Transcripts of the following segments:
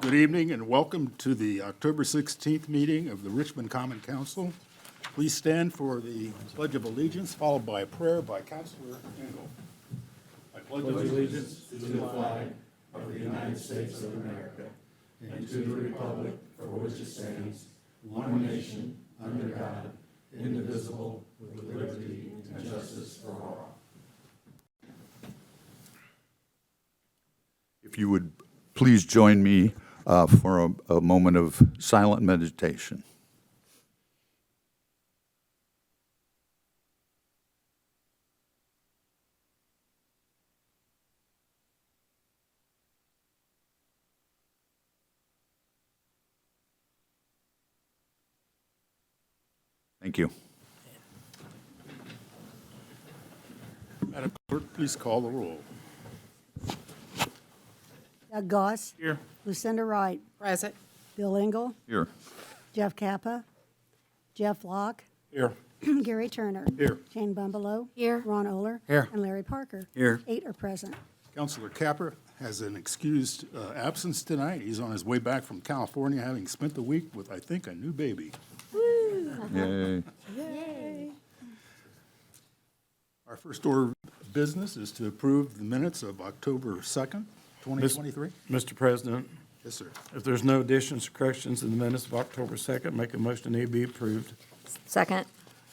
Good evening and welcome to the October 16th meeting of the Richmond Common Council. Please stand for the Pledge of Allegiance, followed by a prayer by Councilor Engel. I pledge allegiance to the flag of the United States of America and to the republic for which it stands, one nation, under God, indivisible, with liberty and justice for all. If you would please join me for a moment of silent meditation. Thank you. Madam Clerk, please call the roll. Doug Goss. Here. Lucinda Wright. Present. Bill Engel. Here. Jeff Kappa. Jeff Locke. Here. Gary Turner. Here. Jane Bumbelow. Here. Ron Oler. Here. And Larry Parker. Here. 8 are present. Councilor Capper has an excused absence tonight. He's on his way back from California, having spent the week with, I think, a new baby. Yay. Yay. Our first order of business is to approve the minutes of October 2nd, 2023. Mr. President, Yes, sir. if there's no additions or corrections in the minutes of October 2nd, make a motion they be approved. Second.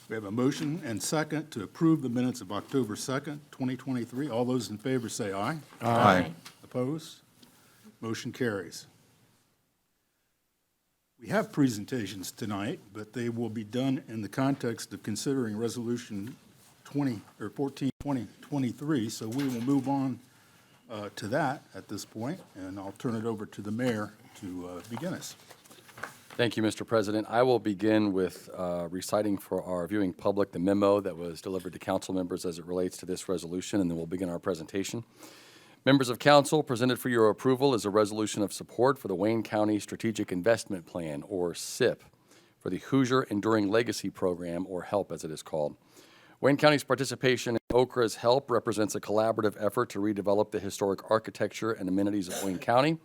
We have a motion and second to approve the minutes of October 2nd, 2023. All those in favor say aye. Aye. Opposed? Motion carries. We have presentations tonight, but they will be done in the context of considering Resolution 14/2023, so we will move on to that at this point, and I'll turn it over to the mayor to begin us. Thank you, Mr. President. I will begin with reciting for our viewing public the memo that was delivered to council members as it relates to this resolution, and then we'll begin our presentation. Members of council, presented for your approval is a resolution of support for the Wayne County Strategic Investment Plan, or SIP, for the Hoosier Enduring Legacy Program, or HELP as it is called. Wayne County's participation in OCRA's HELP represents a collaborative effort to redevelop the historic architecture and amenities of Wayne County,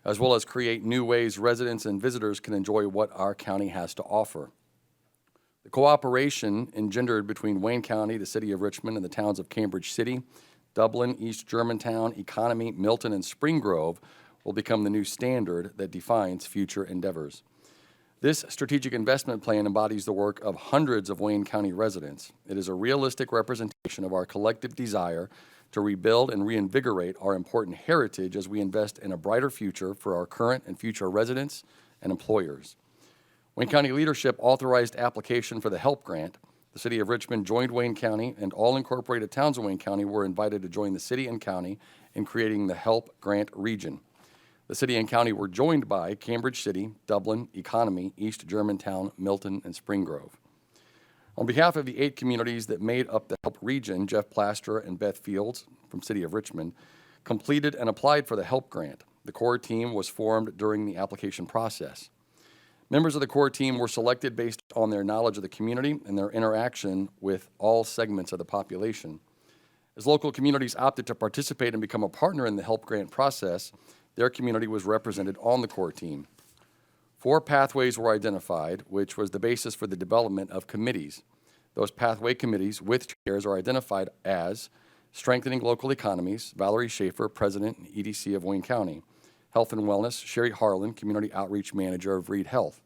as well as create new ways residents and visitors can enjoy what our county has to offer. The cooperation engendered between Wayne County, the city of Richmond, and the towns of Cambridge City, Dublin, East Germantown, Economy, Milton, and Spring Grove will become the new standard that defines future endeavors. This strategic investment plan embodies the work of hundreds of Wayne County residents. It is a realistic representation of our collective desire to rebuild and reinvigorate our important heritage as we invest in a brighter future for our current and future residents and employers. Wayne County leadership authorized application for the HELP grant. The city of Richmond joined Wayne County, and all incorporated towns in Wayne County were invited to join the city and county in creating the HELP grant region. The city and county were joined by Cambridge City, Dublin, Economy, East Germantown, Milton, and Spring Grove. On behalf of the 8 communities that made up the HELP region, Jeff Plaster and Beth Fields from City of Richmond completed and applied for the HELP grant. The core team was formed during the application process. Members of the core team were selected based on their knowledge of the community and their interaction with all segments of the population. As local communities opted to participate and become a partner in the HELP grant process, their community was represented on the core team. 4 pathways were identified, which was the basis for the development of committees. Those pathway committees with chairs are identified as Strengthening Local Economies, Valerie Schaefer, President and EDC of Wayne County. Health and Wellness, Sherry Harlan, Community Outreach Manager of Reed Health.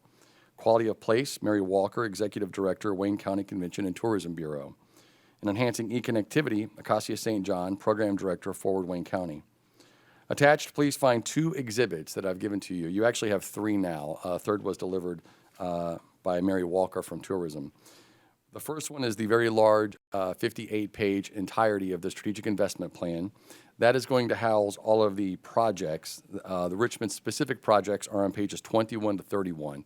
Quality of Place, Mary Walker, Executive Director, Wayne County Convention and Tourism Bureau. And Enhancing E-Connectivity, Acacia St. John, Program Director, Forward Wayne County. Attached, please find 2 exhibits that I've given to you. You actually have 3 now. A third was delivered by Mary Walker from Tourism. The first one is the very large 58-page entirety of the Strategic Investment Plan. That is going to house all of the projects. The Richmond-specific projects are on pages 21 to 31.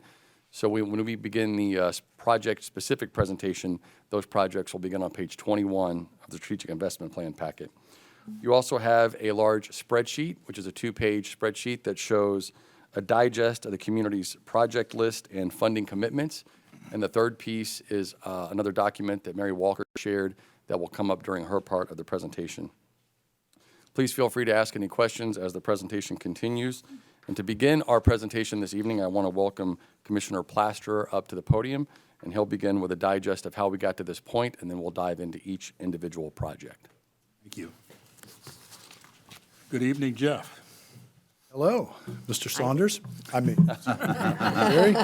So when we begin the project-specific presentation, those projects will begin on page 21 of the Strategic Investment Plan packet. You also have a large spreadsheet, which is a 2-page spreadsheet that shows a digest of the community's project list and funding commitments. And the third piece is another document that Mary Walker shared that will come up during her part of the presentation. Please feel free to ask any questions as the presentation continues. And to begin our presentation this evening, I want to welcome Commissioner Plasterer up to the podium, and he'll begin with a digest of how we got to this point, and then we'll dive into each individual project. Thank you. Good evening, Jeff. Hello, Mr. Saunders. I mean, Gary,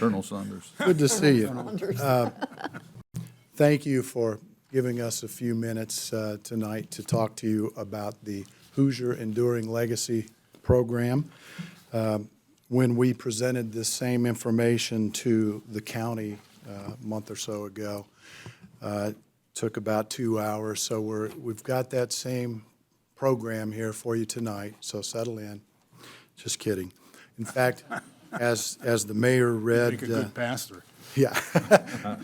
Colonel Saunders. good to see you. Thank you for giving us a few minutes tonight to talk to you about the Hoosier Enduring Legacy Program. When we presented this same information to the county a month or so ago, it took about 2 hours. So we've got that same program here for you tonight, so settle in. Just kidding. In fact, as the mayor read, Make a good pastor. yeah,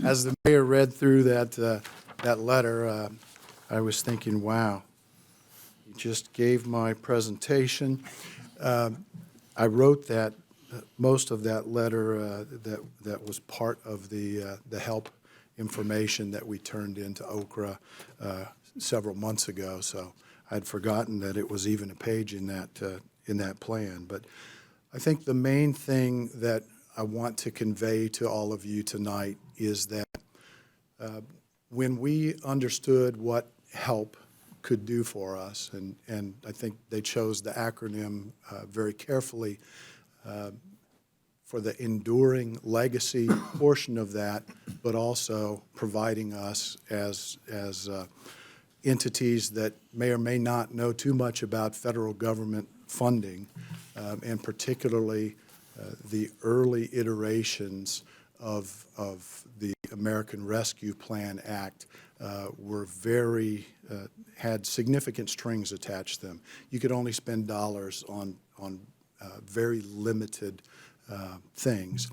as the mayor read through that letter, I was thinking, wow, he just gave my presentation. I wrote that most of that letter that was part of the help information that we turned into Okra several months ago. So I'd forgotten that it was even a page in that plan. But I think the main thing that I want to convey to all of you tonight is that when we understood what help could do for us, and I think they chose the acronym very carefully for the enduring legacy portion of that, but also providing us as entities that may or may not know too much about federal government funding, and particularly the early iterations of the American Rescue Plan Act were had significant strings attached to them. You could only spend dollars on very limited things.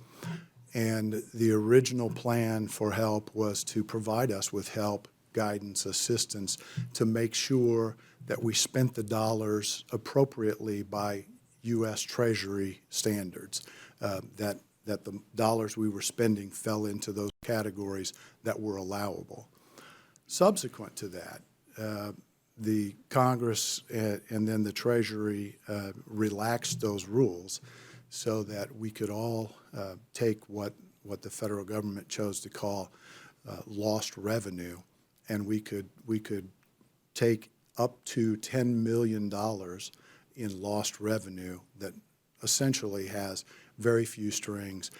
And the original plan for help was to provide us with help, guidance, assistance, to make sure that we spent the dollars appropriately by U.S. Treasury standards, that the dollars we were spending fell into those categories that were allowable. Subsequent to that, the Congress and then the Treasury relaxed those rules so that we could all take what the federal government chose to call lost revenue, and we could take up to $10 million in lost revenue that essentially has very few strings.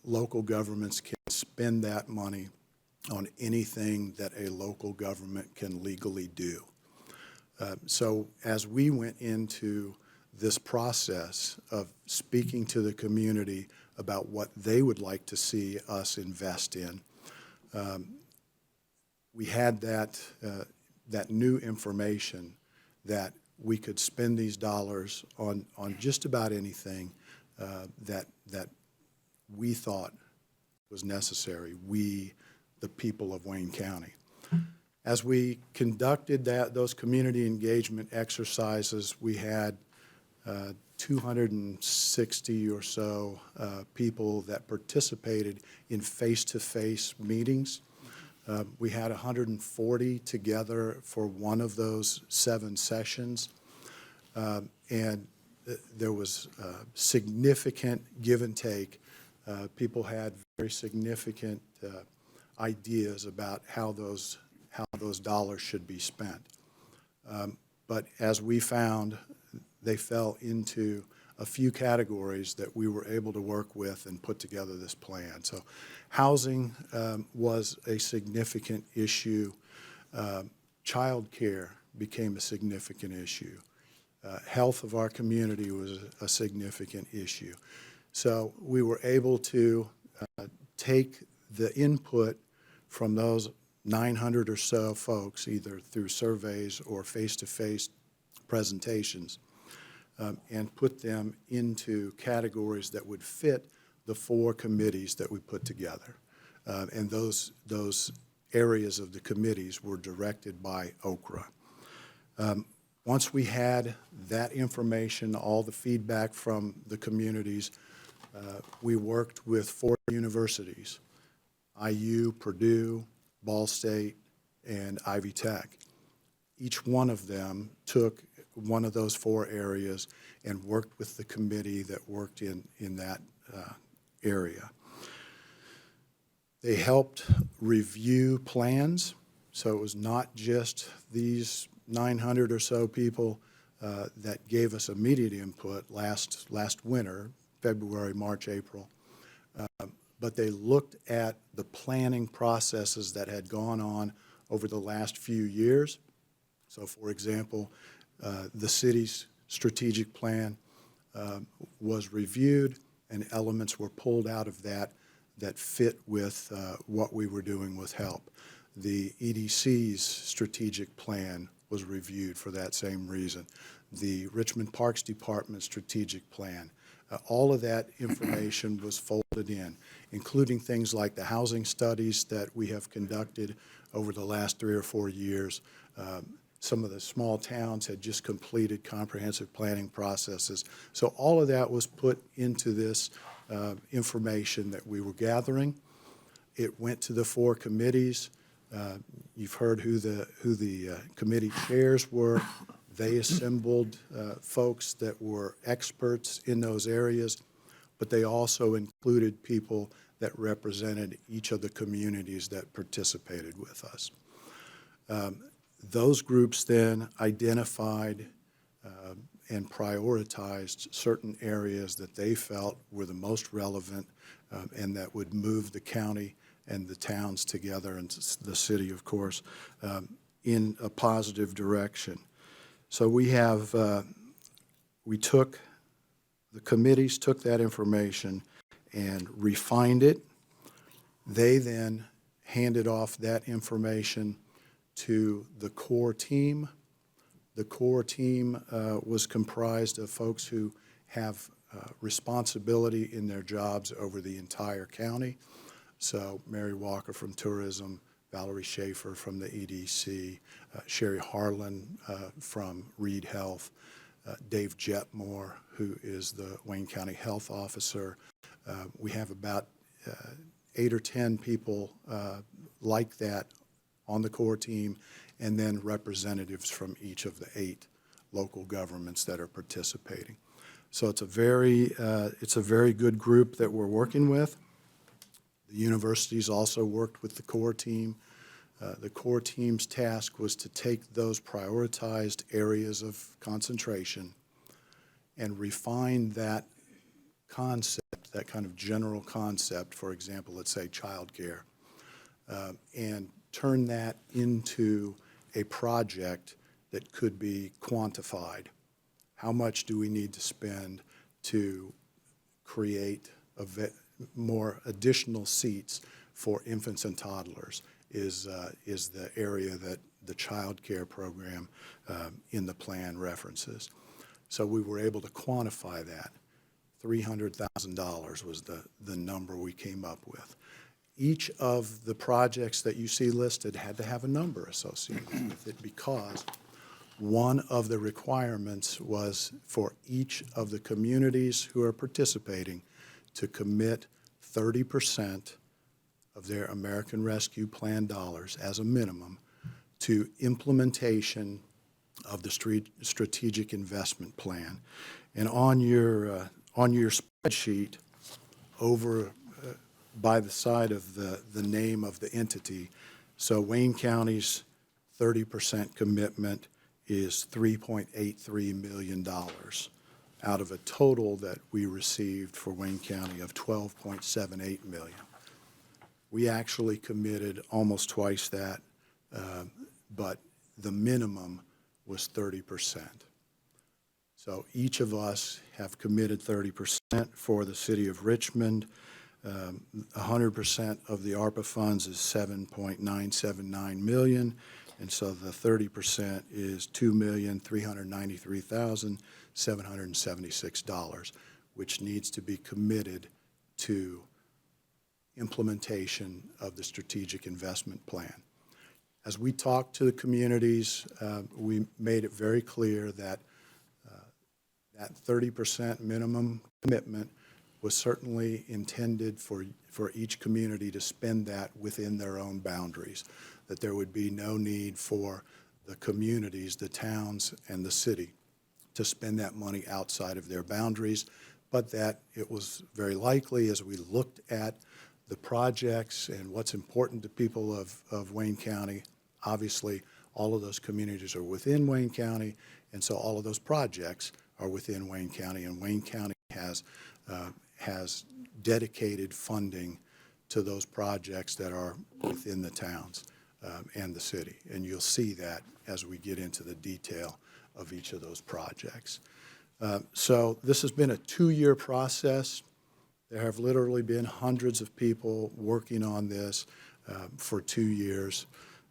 Local governments can spend that money on anything that a local government can legally do. So as we went into this process of speaking to the community about what they would like to see us invest in, we had that new information that we could spend these dollars on just about anything that we thought was necessary, we, the people of Wayne County. As we conducted those community engagement exercises, we had 260 or so people that participated in face-to-face meetings. We had 140 together for one of those 7 sessions, and there was significant give and take. People had very significant ideas about how those dollars should be spent. But as we found, they fell into a few categories that we were able to work with and put together this plan. So housing was a significant issue. Child care became a significant issue. Health of our community was a significant issue. So we were able to take the input from those 900 or so folks, either through surveys or face-to-face presentations, and put them into categories that would fit the 4 committees that we put together. And those areas of the committees were directed by Okra. Once we had that information, all the feedback from the communities, we worked with 4 universities, IU, Purdue, Ball State, and Ivy Tech. each one of them took one of those 4 areas and worked with the committee that worked in that area. They helped review plans, so it was not just these 900 or so people that gave us immediate input last winter, February, March, April. But they looked at the planning processes that had gone on over the last few years. So, for example, the city's strategic plan was reviewed, and elements were pulled out of that fit with what we were doing with HELP. The EDC's strategic plan was reviewed for that same reason. The Richmond Parks Department strategic plan. All of that information was folded in, including things like the housing studies that we have conducted over the last 3 or 4 years. Some of the small towns had just completed comprehensive planning processes. So all of that was put into this information that we were gathering. It went to the 4 committees. You've heard who the committee chairs were. They assembled folks that were experts in those areas, but they also included people that represented each of the communities that participated with us. Those groups then identified and prioritized certain areas that they felt were the most relevant and that would move the county and the towns together, and the city, of course, in a positive direction. So the committees took that information and refined it. They then handed off that information to the core team. The core team was comprised of folks who have responsibility in their jobs over the entire county. So Mary Walker from Tourism, Valerie Schaefer from the EDC, Sherry Harlan from Reed Health, Dave Jetmore, who is the Wayne County Health Officer. We have about 8 or 10 people like that on the core team, and then representatives from each of the 8 local governments that are participating. So it's a very good group that we're working with. The universities also worked with the core team. The core team's task was to take those prioritized areas of concentration and refine that concept, that kind of general concept, for example, let's say childcare, and turn that into a project that could be quantified. How much do we need to spend to create more additional seats for infants and toddlers is the area that the child care program in the plan references. So we were able to quantify that. $300,000 was the number we came up with. Each of the projects that you see listed had to have a number associated with it, because one of the requirements was for each of the communities who are participating to commit 30% of their American Rescue Plan dollars as a minimum to implementation of the strategic investment plan. And on your spreadsheet, over by the side of the name of the entity, so Wayne County's 30% commitment is $3.83 million out of a total that we received for Wayne County of $12.78 million. We actually committed almost twice that, but the minimum was 30%. So each of us have committed 30% for the city of Richmond. 100% of the ARPA funds is $7.979 million, and so the 30% is $2,393,776, which needs to be committed to implementation of the strategic investment plan. As we talked to the communities, we made it very clear that that 30% minimum commitment was certainly intended for each community to spend that within their own boundaries, that there would be no need for the communities, the towns, and the city to spend that money outside of their boundaries, but that it was very likely, as we looked at the projects and what's important to people of Wayne County, obviously, all of those communities are within Wayne County, and so all of those projects are within Wayne County, and Wayne County has dedicated funding to those projects that are within the towns and the city. And you'll see that as we get into the detail of each of those projects. So this has been a 2-year process. There have literally been hundreds of people working on this for 2 years.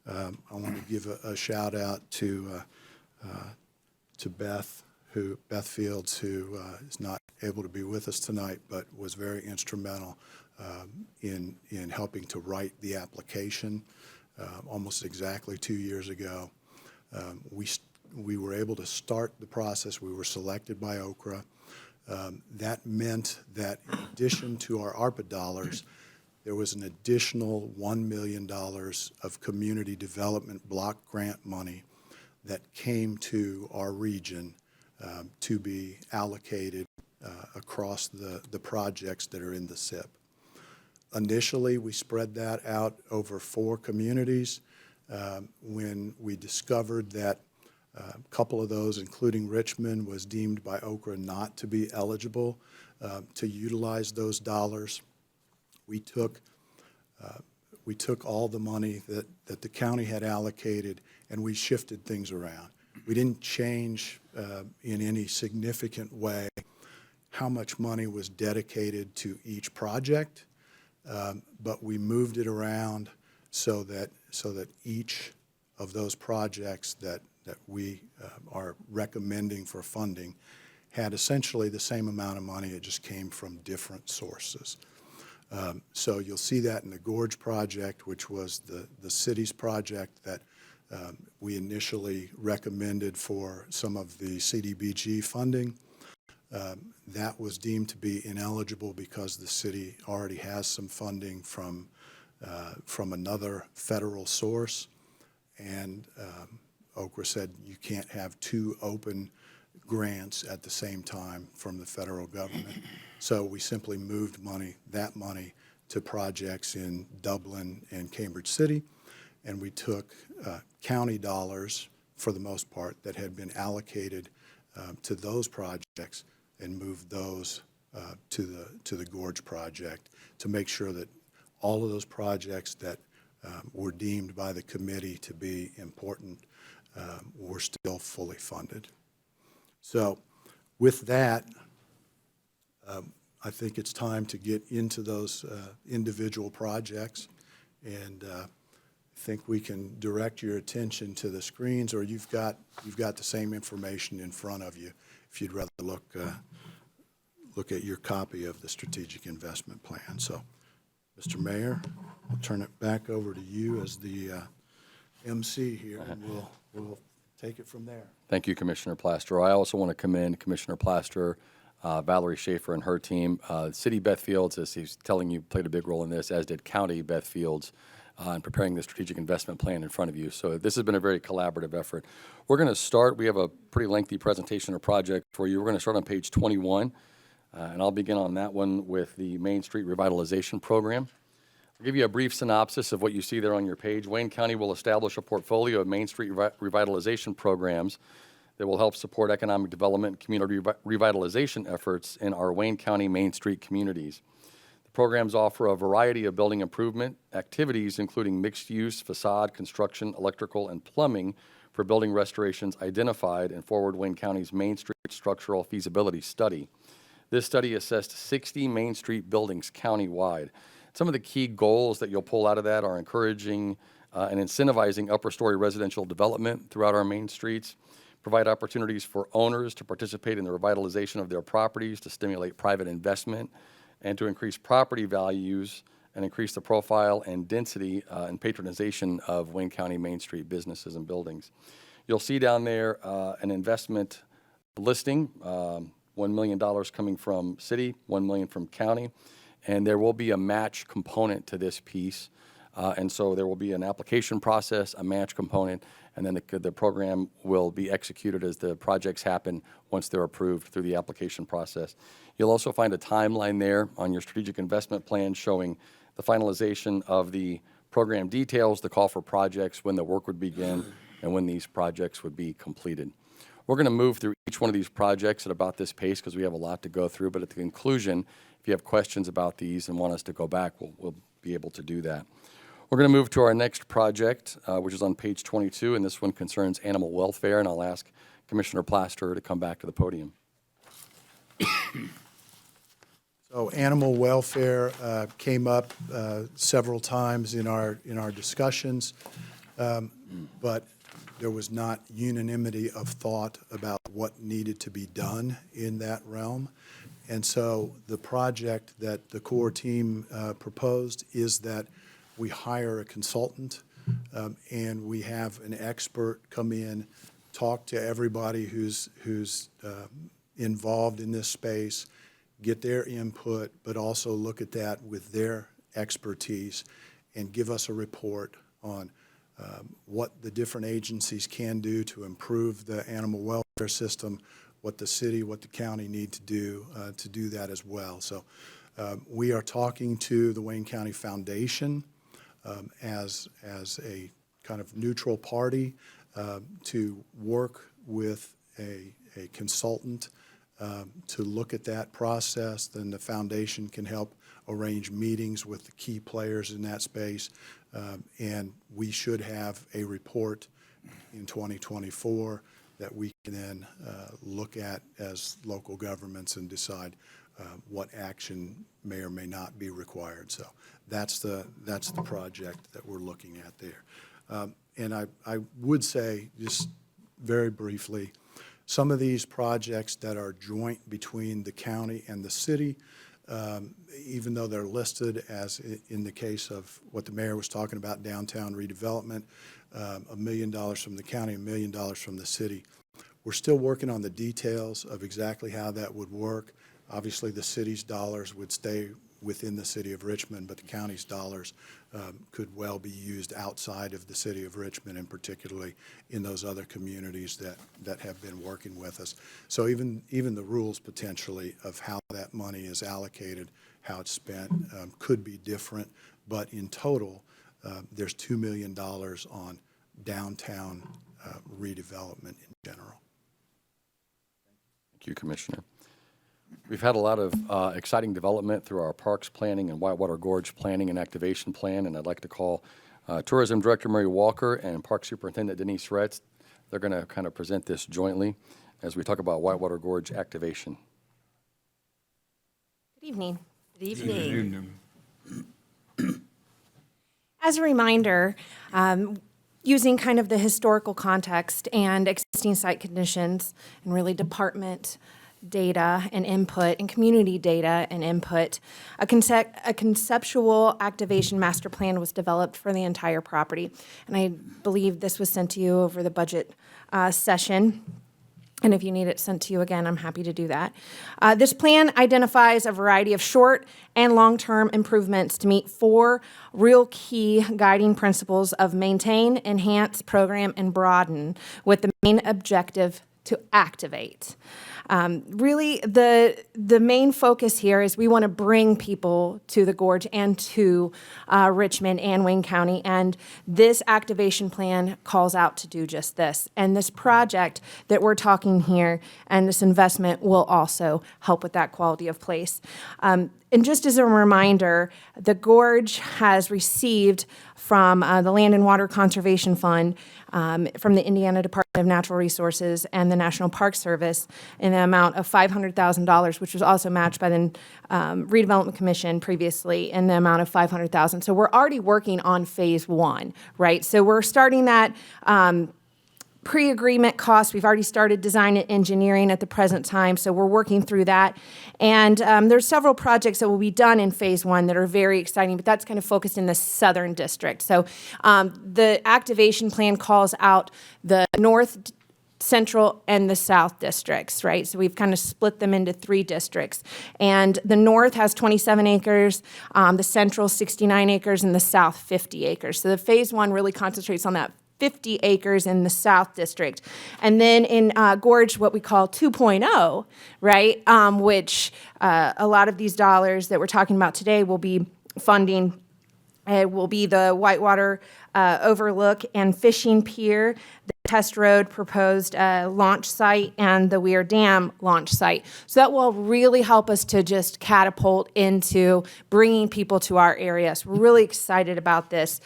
I want to give a shout out to Beth Fields, who is not able to be with us tonight, but was very instrumental in helping to write the application almost exactly 2 years ago. We were able to start the process. We were selected by Okra. That meant that in addition to our ARPA dollars, there was an additional $1 million of community development block grant money that came to our region to be allocated across the projects that are in the SIP. Initially, we spread that out over 4 communities. When we discovered that a couple of those, including Richmond, was deemed by Okra not to be eligible to utilize those dollars, we took all the money that the county had allocated and we shifted things around. We didn't change in any significant way how much money was dedicated to each project, but we moved it around so that each of those projects that we are recommending for funding had essentially the same amount of money. It just came from different sources. So you'll see that in the Gorge project, which was the city's project that we initially recommended for some of the CDBG funding. That was deemed to be ineligible because the city already has some funding from another federal source, and Okra said you can't have 2 open grants at the same time from the federal government. So we simply moved that money to projects in Dublin and Cambridge City, and we took county dollars, for the most part, that had been allocated to those projects and moved those to the Gorge project to make sure that all of those projects that were deemed by the committee to be important were still fully funded. So with that, I think it's time to get into those individual projects, and I think we can direct your attention to the screens, or you've got the same information in front of you if you'd rather look at your copy of the strategic investment plan. So, Mr. Mayor, I'll turn it back over to you as the MC here, and we'll take it from there. Thank you, Commissioner Plaster. I also want to commend Commissioner Plaster, Valerie Schaefer and her team. City Beth Fields, as he's telling you, played a big role in this, as did County Beth Fields in preparing the strategic investment plan in front of you. So this has been a very collaborative effort. We're going to start, we have a pretty lengthy presentation or project for you. We're going to start on page 21, and I'll begin on that one with the Main Street Revitalization Program. I'll give you a brief synopsis of what you see there on your page. Wayne County will establish a portfolio of Main Street revitalization programs that will help support economic development and community revitalization efforts in our Wayne County Main Street communities. The programs offer a variety of building improvement activities, including mixed-use, facade, construction, electrical, and plumbing for building restorations identified in Forward Wayne County's Main Street Structural Feasibility Study. This study assessed 60 Main Street buildings countywide. Some of the key goals that you'll pull out of that are encouraging and incentivizing upper story residential development throughout our main streets, provide opportunities for owners to participate in the revitalization of their properties to stimulate private investment, and to increase property values and increase the profile and density and patronization of Wayne County Main Street businesses and buildings. You'll see down there an investment listing, $1 million coming from city, $1 million from county, and there will be a match component to this piece. And so there will be an application process, a match component, and then the program will be executed as the projects happen once they're approved through the application process. You'll also find a timeline there on your strategic investment plan showing the finalization of the program details, the call for projects, when the work would begin, and when these projects would be completed. We're going to move through each one of these projects at about this pace because we have a lot to go through, but at the conclusion, if you have questions about these and want us to go back, we'll be able to do that. We're going to move to our next project, which is on page 22, and this one concerns animal welfare, and I'll ask Commissioner Plaster to come back to the podium. So animal welfare came up several times in our discussions, but there was not unanimity of thought about what needed to be done in that realm. And so the project that the core team proposed is that we hire a consultant and we have an expert come in, talk to everybody who's involved in this space, get their input, but also look at that with their expertise and give us a report on what the different agencies can do to improve the animal welfare system, what the city, what the county need to do that as well. So we are talking to the Wayne County Foundation as a kind of neutral party to work with a consultant to look at that process. Then the foundation can help arrange meetings with the key players in that space. And we should have a report in 2024 that we can then look at as local governments and decide what action may or may not be required. So that's the project that we're looking at there. And I would say, just very briefly, some of these projects that are joint between the county and the city, even though they're listed as in the case of what the mayor was talking about, downtown redevelopment, $1 million from the county, $1 million from the city. We're still working on the details of exactly how that would work. Obviously, the city's dollars would stay within the city of Richmond, but the county's dollars could well be used outside of the city of Richmond, and particularly in those other communities that have been working with us. So even the rules potentially of how that money is allocated, how it's spent, could be different. But in total, there's $2 million on downtown redevelopment in general. Thank you, Commissioner. We've had a lot of exciting development through our parks planning and Whitewater Gorge planning and activation plan, and I'd like to call Tourism Director Mary Walker and Park Superintendent Denise Retz. They're going to kind of present this jointly as we talk about Whitewater Gorge activation. Good evening. Good evening. As a reminder, using kind of the historical context and existing site conditions and really department data and input and community data and input, a conceptual activation master plan was developed for the entire property. And I believe this was sent to you over the budget session. And if you need it sent to you again, I'm happy to do that. This plan identifies a variety of short and long-term improvements to meet 4 real key guiding principles of maintain, enhance, program, and broaden, with the main objective to activate. Really, the main focus here is we want to bring people to the Gorge and to Richmond and Wayne County, and this activation plan calls out to do just this. And this project that we're talking here and this investment will also help with that quality of place. And just as a reminder, the Gorge has received from the Land and Water Conservation Fund, from the Indiana Department of Natural Resources and the National Park Service in the amount of $500,000, which was also matched by the Redevelopment Commission previously in the amount of $500,000. So we're already working on phase 1, right? So we're starting that pre-agreement costs. We've already started design and engineering at the present time, so we're working through that. And there's several projects that will be done in phase 1 that are very exciting, but that's kind of focused in the southern district. So the activation plan calls out the north central and the south districts, right? So we've kind of split them into 3 districts. And the north has 27 acres, the central 69 acres, and the south 50 acres. So the phase 1 really concentrates on that 50 acres in the South District. And then in Gorge, what we call 2.0, right, which a lot of these dollars that we're talking about today will be funding. It will be the Whitewater Overlook and Fishing Pier, the Test Road proposed launch site, and the Weir Dam launch site. So that will really help us to just catapult into bringing people to our area. So we're really excited about this,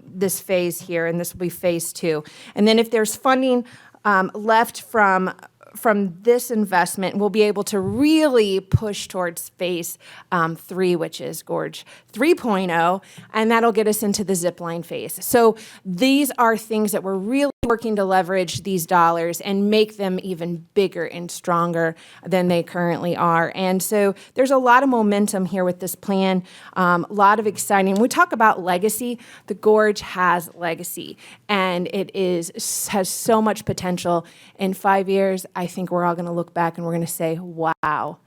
this phase here, and this will be phase 2. And then if there's funding left from this investment, we'll be able to really push towards phase 3, which is Gorge 3.0, and that'll get us into the zipline phase. So these are things that we're really working to leverage these dollars and make them even bigger and stronger than they currently are. And so there's a lot of momentum here with this plan, a lot of exciting. When we talk about legacy, the Gorge has legacy, and it has so much potential. In 5 years, I think we're all going to look back and we're going to say, wow,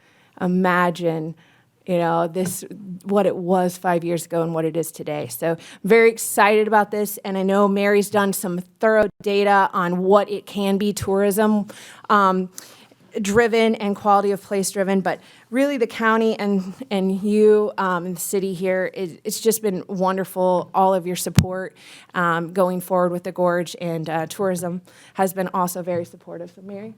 imagine, this, what it was 5 years ago and what it is today. So very excited about this. And I know Mary's done some thorough data on what it can be tourism driven and quality of place driven, but really the county and you and the city here, it's just been wonderful, all of your support going forward with the Gorge, and tourism has been also very supportive. So Mary?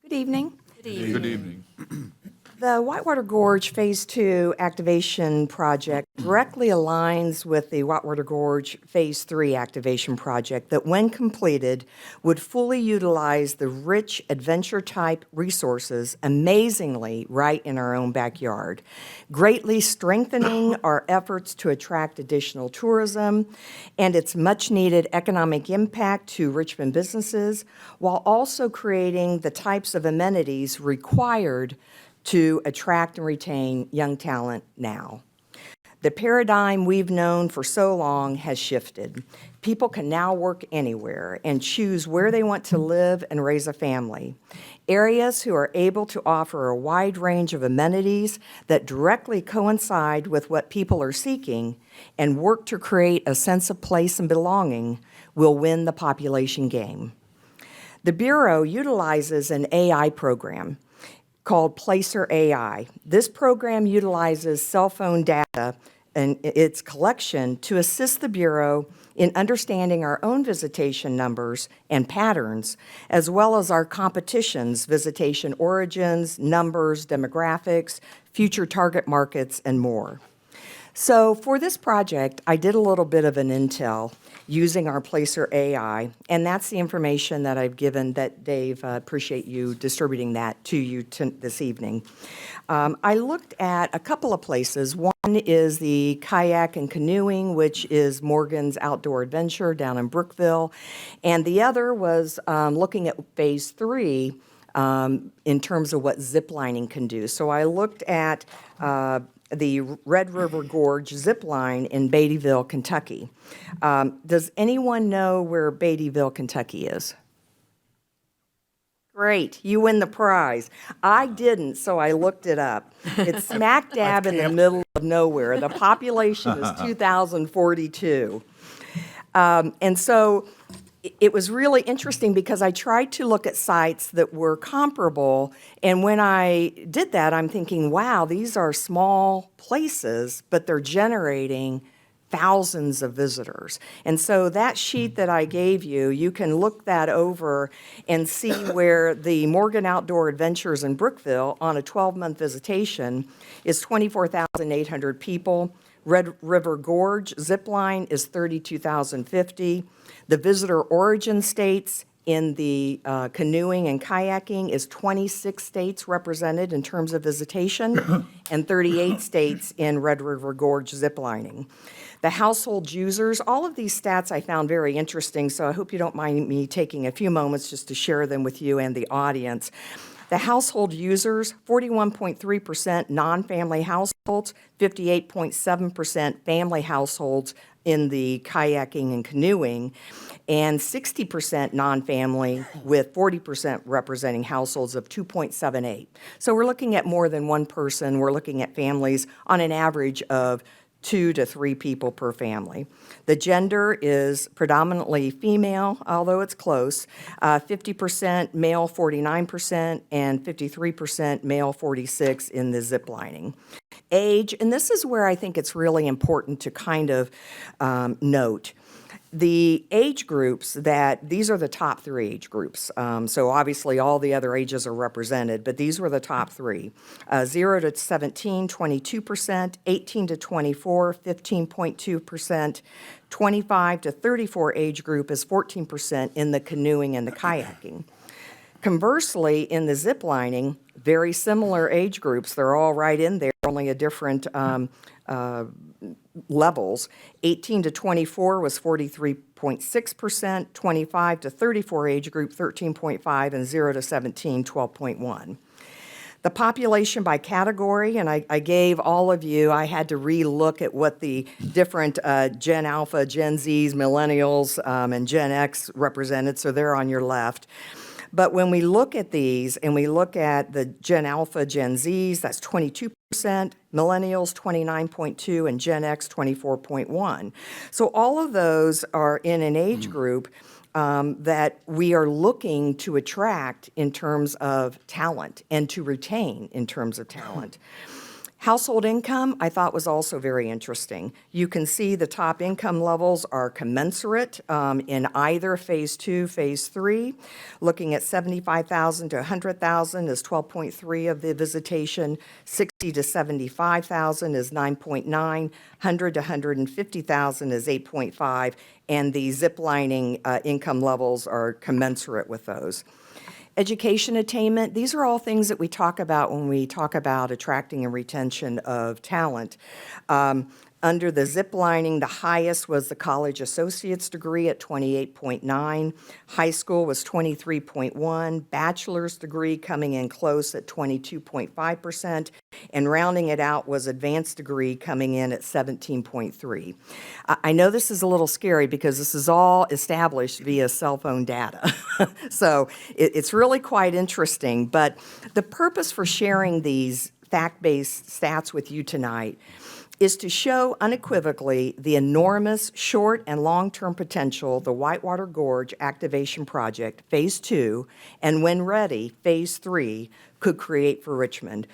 Good evening. Good evening. The Whitewater Gorge Phase 2 activation project directly aligns with the Whitewater Gorge Phase 3 activation project that, when completed, would fully utilize the rich adventure-type resources amazingly right in our own backyard, greatly strengthening our efforts to attract additional tourism and its much-needed economic impact to Richmond businesses, while also creating the types of amenities required to attract and retain young talent now. The paradigm we've known for so long has shifted. People can now work anywhere and choose where they want to live and raise a family. Areas who are able to offer a wide range of amenities that directly coincide with what people are seeking and work to create a sense of place and belonging will win the population game. The Bureau utilizes an AI program called Placer AI. This program utilizes cell phone data and its collection to assist the Bureau in understanding our own visitation numbers and patterns, as well as our competition's visitation origins, numbers, demographics, future target markets, and more. So for this project, I did a little bit of an intel using our Placer AI, and that's the information that I've given that Dave, appreciate you distributing that to you this evening. I looked at a couple of places. One is the kayak and canoeing, which is Morgan's Outdoor Adventure down in Brookville, and the other was looking at Phase 3 in terms of what ziplining can do. So I looked at the Red River Gorge zip line in Beattyville, Kentucky. Does anyone know where Beattyville, Kentucky is? Great, you win the prize. I didn't, so I looked it up. It's smack dab in the middle of nowhere. The population is 2,042. And so it was really interesting because I tried to look at sites that were comparable, and when I did that, I'm thinking, wow, these are small places, but they're generating thousands of visitors. And so that sheet that I gave you, you can look that over and see where the Morgan Outdoor Adventures in Brookville on a 12-month visitation is 24,800 people. Red River Gorge zipline is 32,050. The visitor origin states in the canoeing and kayaking is 26 states represented in terms of visitation and 38 states in Red River Gorge ziplining. The household users, all of these stats I found very interesting, so I hope you don't mind me taking a few moments just to share them with you and the audience. The household users, 41.3% non-family households, 58.7% family households in the kayaking and canoeing, and 60% non-family, with 40% representing households of 2.78. So we're looking at more than one person. We're looking at families on an average of 2 to 3 people per family. The gender is predominantly female, although it's close, 50% male, 49%, and 53% male, 46% in the zip lining. Age, and this is where I think it's really important to kind of note. The age groups these are the top 3 age groups. So obviously all the other ages are represented, but these were the top 3. 0 to 17, 22%, 18 to 24, 15.2%, 25 to 34 age group is 14% in the canoeing and the kayaking. Conversely, in the zip lining, very similar age groups. They're all right in there, only a different levels. 18 to 24 was 43.6%, 25 to 34 age group 13.5%, and 0 to 17, 12.1%. The population by category, and I gave all of you, I had to re-look at what the different Gen Alpha, Gen Zs, Millennials, and Gen X represented, so they're on your left. But when we look at these and we look at the Gen Alpha, Gen Zs, that's 22%, Millennials 29.2%, and Gen X 24.1%. So all of those are in an age group that we are looking to attract in terms of talent and to retain in terms of talent. Household income, I thought, was also very interesting. You can see the top income levels are commensurate in either Phase 2, Phase 3. Looking at $75,000 to $100,000 is 12.3% of the visitation, $60,000 to $75,000 is 9.9%, $100,000 to $150,000 is 8.5%, and the ziplining income levels are commensurate with those. Education attainment, these are all things that we talk about when we talk about attracting and retention of talent. Under the zip lining, the highest was the college associate's degree at 28.9. High school was 23.1. Bachelor's degree coming in close at 22.5%. And rounding it out was advanced degree coming in at 17.3. I know this is a little scary because this is all established via cell phone data. So it's really quite interesting. But the purpose for sharing these fact-based stats with you tonight is to show unequivocally the enormous short and long-term potential the Whitewater Gorge Activation Project, Phase 2, and when ready, Phase 3, could create for Richmond,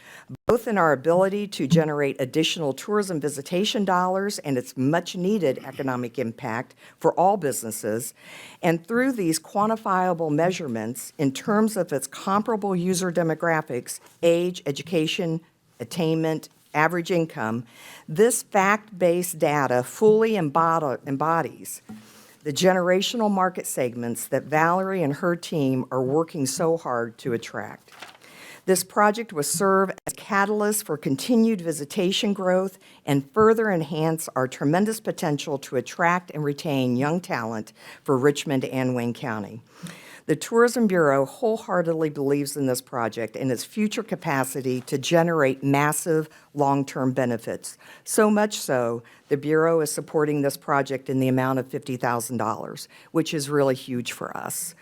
both in our ability to generate additional tourism visitation dollars and its much-needed economic impact for all businesses, and through these quantifiable measurements in terms of its comparable user demographics, age, education, attainment, average income, this fact-based data fully embodies the generational market segments that Valerie and her team are working so hard to attract. This project will serve as a catalyst for continued visitation growth and further enhance our tremendous potential to attract and retain young talent for Richmond and Wayne County. The Tourism Bureau wholeheartedly believes in this project and its future capacity to generate massive long-term benefits. So much so, the Bureau is supporting this project in the amount of $50,000, which is really huge for us.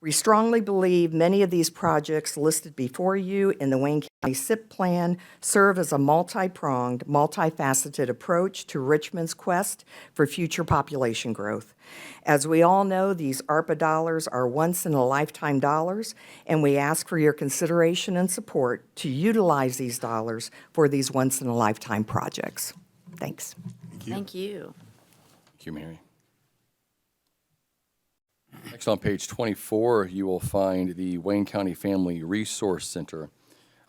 We strongly believe many of these projects listed before you in the Wayne County SIP plan serve as a multi-pronged, multifaceted approach to Richmond's quest for future population growth. As we all know, these ARPA dollars are once-in-a-lifetime dollars, and we ask for your consideration and support to utilize these dollars for these once-in-a-lifetime projects. Thanks. Thank you. Thank you, Mary. Next on page 24, you will find the Wayne County Family Resource Center.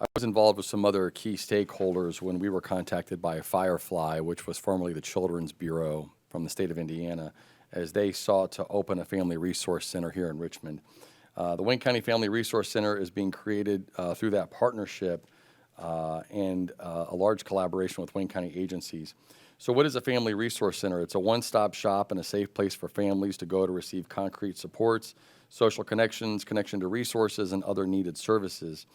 I was involved with some other key stakeholders when we were contacted by Firefly, which was formerly the Children's Bureau from the state of Indiana, as they sought to open a family resource center here in Richmond. The Wayne County Family Resource Center is being created through that partnership and a large collaboration with Wayne County agencies So what is a Family Resource Center? It's a one-stop shop and a safe place for families to go to receive concrete supports, social connections, connection to resources, and other needed services.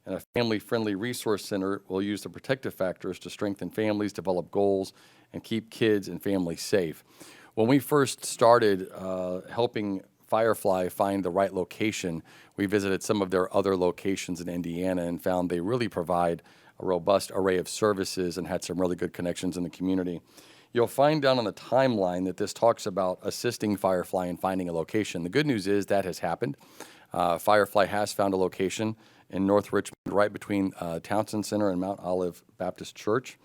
And a family-friendly resource center will use the protective factors to strengthen families, develop goals, and keep kids and families safe. When we first started helping Firefly find the right location, we visited some of their other locations in Indiana and found they really provide a robust array of services and had some really good connections in the community. You'll find down on the timeline that this talks about assisting Firefly in finding a location. The good news is that has happened. Firefly has found a location in North Richmond, right between Townsend Center and Mount Olive Baptist Church.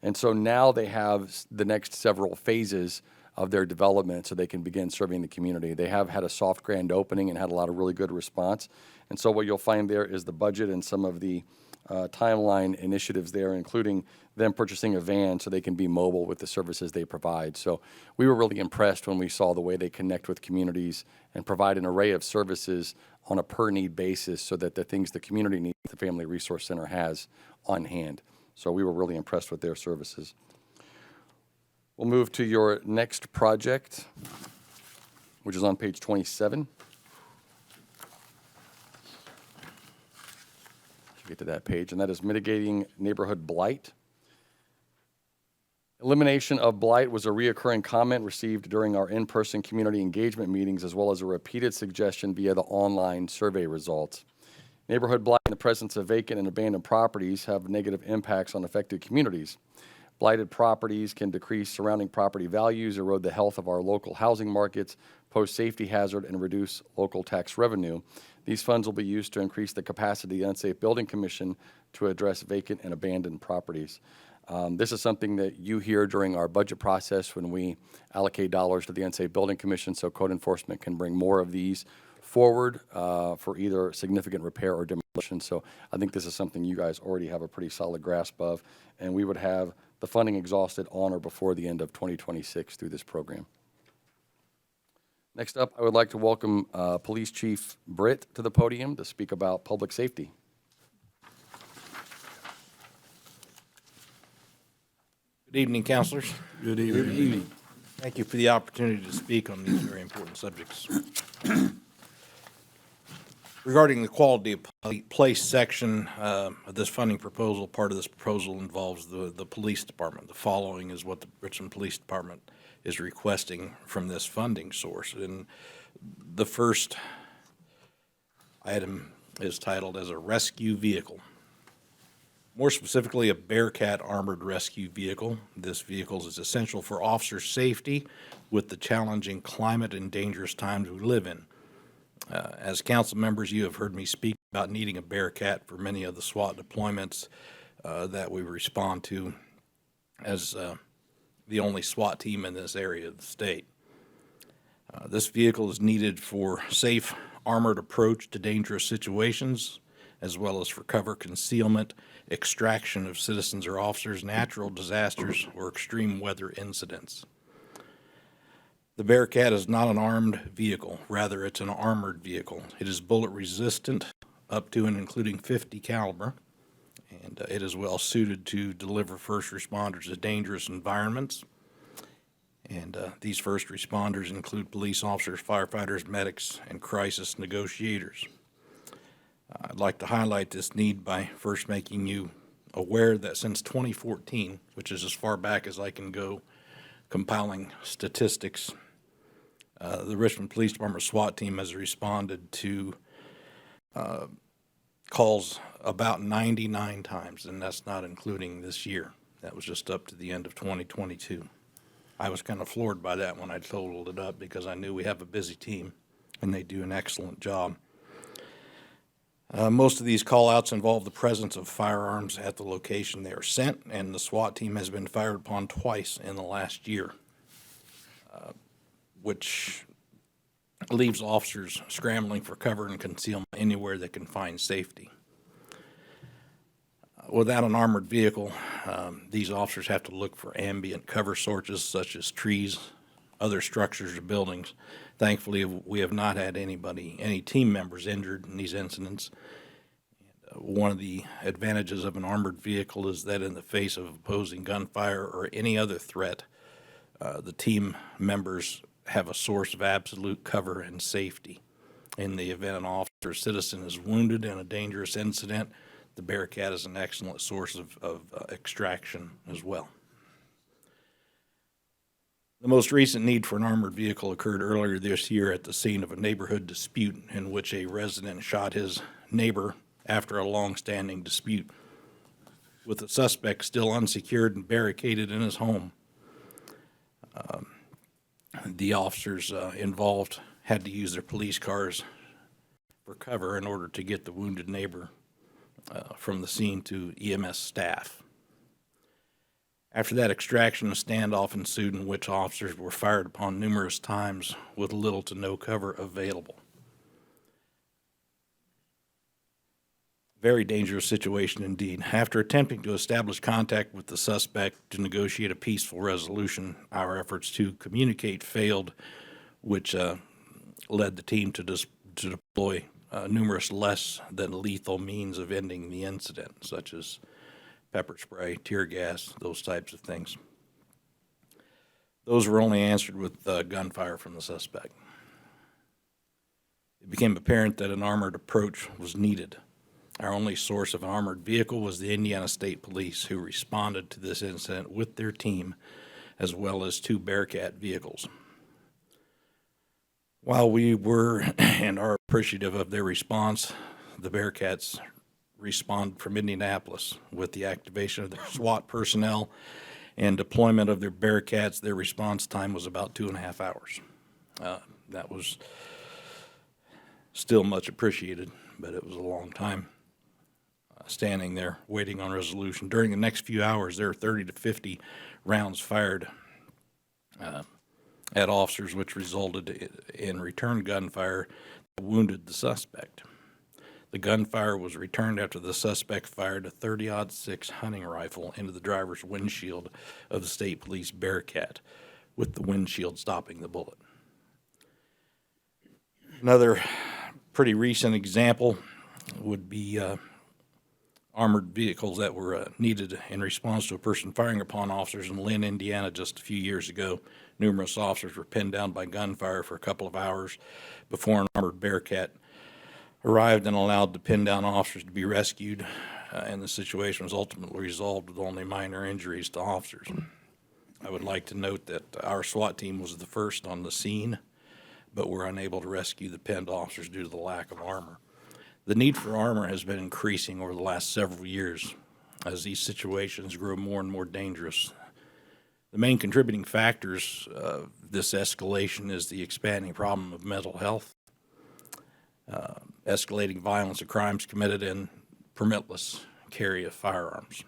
And so now they have the next several phases of their development so they can begin serving the community. They have had a soft grand opening and had a lot of really good response. And so what you'll find there is the budget and some of the timeline initiatives there, including them purchasing a van so they can be mobile with the services they provide. So we were really impressed when we saw the way they connect with communities and provide an array of services on a per-need basis so that the things the community needs, the Family Resource Center has on hand. So we were really impressed with their services. We'll move to your next project, which is on page 27. Get to that page, and that is mitigating neighborhood blight. Elimination of blight was a reoccurring comment received during our in-person community engagement meetings, as well as a repeated suggestion via the online survey results. Neighborhood blight and the presence of vacant and abandoned properties have negative impacts on affected communities. Blighted properties can decrease surrounding property values, erode the health of our local housing markets, pose safety hazard, and reduce local tax revenue. These funds will be used to increase the capacity of the Unsafe Building Commission to address vacant and abandoned properties. This is something that you hear during our budget process when we allocate dollars to the Unsafe Building Commission so code enforcement can bring more of these forward for either significant repair or demolition. So I think this is something you guys already have a pretty solid grasp of, and we would have the funding exhausted on or before the end of 2026 through this program. Next up, I would like to welcome Police Chief Britt to the podium to speak about public safety. Good evening, councilors. Good evening. Thank you for the opportunity to speak on these very important subjects. Regarding the quality of place section of this funding proposal, part of this proposal involves the police department. The following is what the Richmond Police Department is requesting from this funding source. And the first item is titled as a rescue vehicle. More specifically, a Bearcat armored rescue vehicle. This vehicle is essential for officer safety with the challenging climate and dangerous times we live in. As council members, you have heard me speak about needing a Bearcat for many of the SWAT deployments that we respond to as the only SWAT team in this area of the state. This vehicle is needed for safe, armored approach to dangerous situations, as well as for cover concealment, extraction of citizens or officers, natural disasters, or extreme weather incidents. The Bearcat is not an armed vehicle. Rather, it's an armored vehicle. It is bullet resistant up to and including .50 caliber, and it is well suited to deliver first responders to dangerous environments. And these first responders include police officers, firefighters, medics, and crisis negotiators. I'd like to highlight this need by first making you aware that since 2014, which is as far back as I can go compiling statistics, the Richmond Police Department SWAT team has responded to calls about 99 times, and that's not including this year. That was just up to the end of 2022. I was kind of floored by that when I totaled it up because I knew we have a busy team and they do an excellent job. Most of these call-outs involve the presence of firearms at the location they are sent, and the SWAT team has been fired upon twice in the last year, which leaves officers scrambling for cover and concealment anywhere they can find safety. Without an armored vehicle, these officers have to look for ambient cover sources such as trees, other structures or buildings. Thankfully, we have not had any team members injured in these incidents. one of the advantages of an armored vehicle is that in the face of opposing gunfire or any other threat, the team members have a source of absolute cover and safety. In the event an officer or citizen is wounded in a dangerous incident, the Bearcat is an excellent source of extraction as well. The most recent need for an armored vehicle occurred earlier this year at the scene of a neighborhood dispute in which a resident shot his neighbor after a long-standing dispute. With the suspect still unsecured and barricaded in his home, the officers involved had to use their police cars for cover in order to get the wounded neighbor from the scene to EMS staff. After that extraction, a standoff ensued in which officers were fired upon numerous times with little to no cover available. Very dangerous situation indeed. After attempting to establish contact with the suspect to negotiate a peaceful resolution, our efforts to communicate failed, which led the team to deploy numerous less than lethal means of ending the incident, such as pepper spray, tear gas, those types of things. Those were only answered with gunfire from the suspect. It became apparent that an armored approach was needed. Our only source of an armored vehicle was the Indiana State Police, who responded to this incident with their team, as well as 2 Bearcat vehicles. While we were and are appreciative of their response, the Bearcats respond from Indianapolis with the activation of their SWAT personnel and deployment of their Bearcats. Their response time was about 2.5 hours. That was still much appreciated, but it was a long time standing there waiting on resolution. During the next few hours, there were 30 to 50 rounds fired at officers, which resulted in return gunfire that wounded the suspect. The gunfire was returned after the suspect fired a .30-06 hunting rifle into the driver's windshield of the State Police Bearcat, with the windshield stopping the bullet. Another pretty recent example would be armored vehicles that were needed in response to a person firing upon officers in Lynn, Indiana just a few years ago. Numerous officers were pinned down by gunfire for a couple of hours before an armored Bearcat arrived and allowed the pinned down officers to be rescued, and the situation was ultimately resolved with only minor injuries to officers. I would like to note that our SWAT team was the first on the scene, but were unable to rescue the pinned officers due to the lack of armor. The need for armor has been increasing over the last several years as these situations grow more and more dangerous. The main contributing factors of this escalation is the expanding problem of mental health, escalating violence and crimes committed in permitless carry of firearms,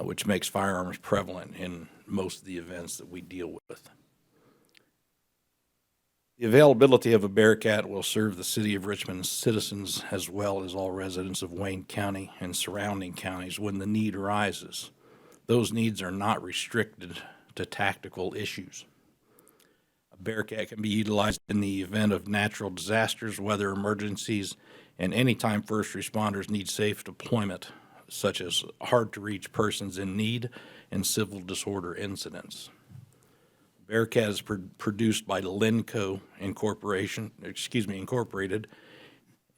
which makes firearms prevalent in most of the events that we deal with. The availability of a Bearcat will serve the City of Richmond's citizens as well as all residents of Wayne County and surrounding counties when the need arises. Those needs are not restricted to tactical issues. A Bearcat can be utilized in the event of natural disasters, weather emergencies, and anytime first responders need safe deployment, such as hard-to-reach persons in need and civil disorder incidents. Bearcat is produced by Lenco Incorporated,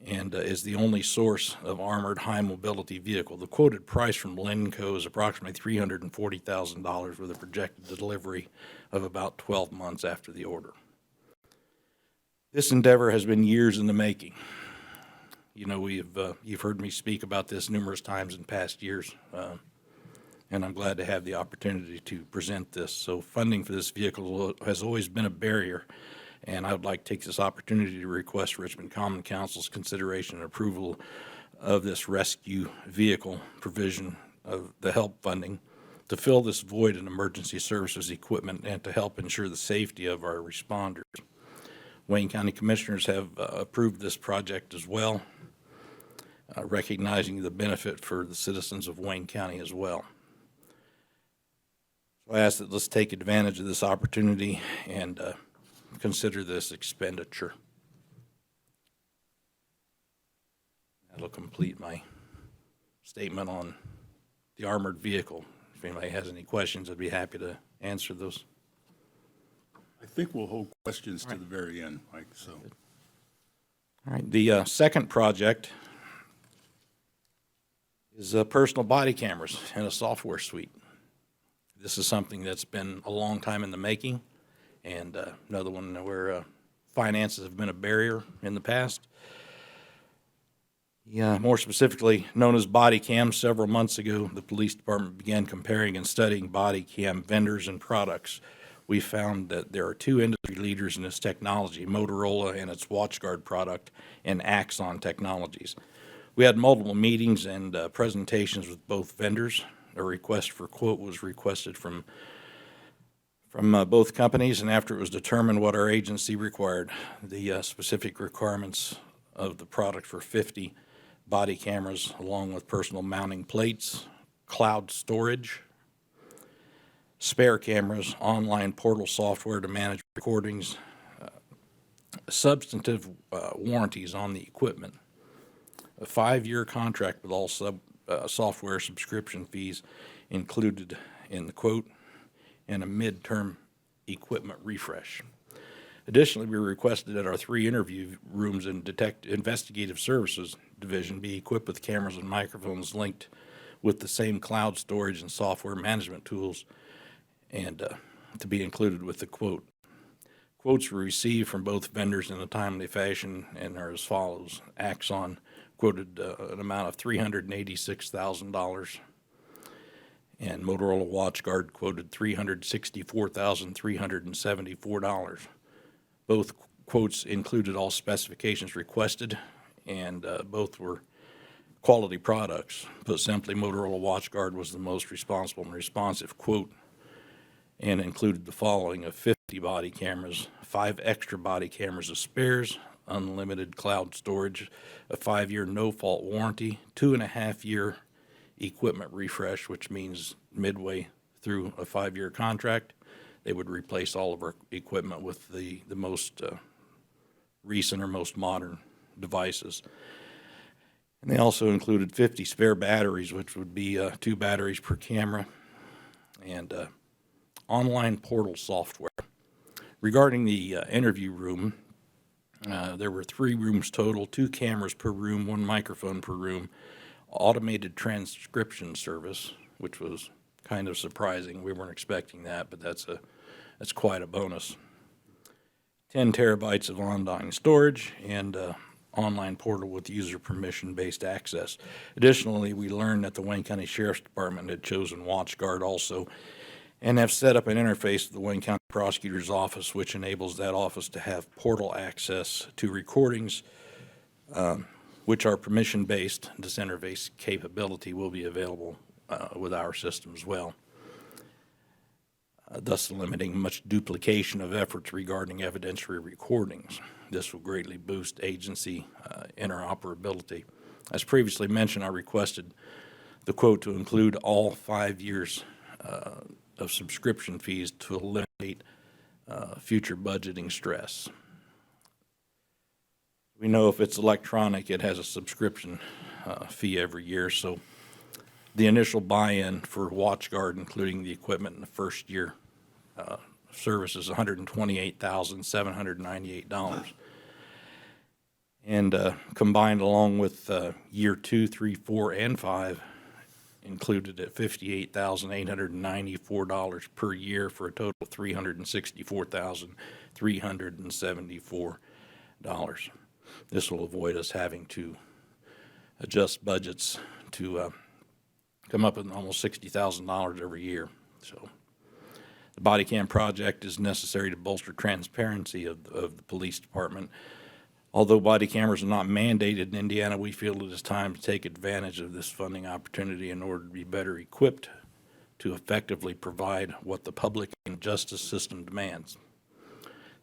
and is the only source of armored high-mobility vehicle. The quoted price from Lenco is approximately $340,000 with a projected delivery of about 12 months after the order. This endeavor has been years in the making. You know, you've heard me speak about this numerous times in past years, and I'm glad to have the opportunity to present this. So funding for this vehicle has always been a barrier, and I would like to take this opportunity to request Richmond Common Council's consideration and approval of this rescue vehicle provision of the HELP funding to fill this void in emergency services equipment and to help ensure the safety of our responders. Wayne County Commissioners have approved this project as well, recognizing the benefit for the citizens of Wayne County as well. So I ask that let's take advantage of this opportunity and consider this expenditure. That'll complete my statement on the armored vehicle. If anybody has any questions, I'd be happy to answer those. I think we'll hold questions to the very end, Mike, so. All right, the second project is personal body cameras and a software suite. This is something that's been a long time in the making, and another one where finances have been a barrier in the past. Yeah, more specifically known as body cams, several months ago, the police department began comparing and studying body cam vendors and products. We found that there are two industry leaders in this technology, Motorola and its WatchGuard product, and Axon Technologies. We had multiple meetings and presentations with both vendors. A request for quote was requested from both companies, and after it was determined what our agency required, the specific requirements of the product for 50 body cameras, along with personal mounting plates, cloud storage, spare cameras, online portal software to manage recordings, substantive warranties on the equipment, a 5-year contract with all software subscription fees included in the quote, and a midterm equipment refresh. Additionally, we requested that our 3 interview rooms in investigative services division be equipped with cameras and microphones linked with the same cloud storage and software management tools, and to be included with the quote. Quotes were received from both vendors in a timely fashion and are as follows. Axon quoted an amount of $386,000, and Motorola WatchGuard quoted $364,374. Both quotes included all specifications requested, and both were quality products. Put simply, Motorola WatchGuard was the most responsible and responsive quote, and included the following: of 50 body cameras, 5 extra body cameras as spares, unlimited cloud storage, a 5-year no-fault warranty, 2.5-year equipment refresh, which means midway through a 5-year contract, they would replace all of our equipment with the most recent or most modern devices. And they also included 50 spare batteries, which would be 2 batteries per camera, and online portal software. Regarding the interview room, there were 3 rooms total, 2 cameras per room, 1 microphone per room, automated transcription service, which was kind of surprising. We weren't expecting that, but that's quite a bonus. 10 terabytes of online storage, and online portal with user permission-based access. Additionally, we learned that the Wayne County Sheriff's Department had chosen WatchGuard also, and have set up an interface with the Wayne County Prosecutor's Office, which enables that office to have portal access to recordings, which are permission-based. This interface capability will be available with our system as well, thus limiting much duplication of efforts regarding evidentiary recordings. This will greatly boost agency interoperability. As previously mentioned, I requested the quote to include all 5 years of subscription fees to eliminate future budgeting stress. We know if it's electronic, it has a subscription fee every year, so the initial buy-in for WatchGuard, including the equipment in the first year service, is $128,798. And combined along with year 2, 3, 4, and 5, included at $58,894 per year for a total of $364,374. This will avoid us having to adjust budgets to come up with almost $60,000 every year. So the body cam project is necessary to bolster transparency of the police department. Although body cameras are not mandated in Indiana, we feel it is time to take advantage of this funding opportunity in order to be better equipped to effectively provide what the public and justice system demands.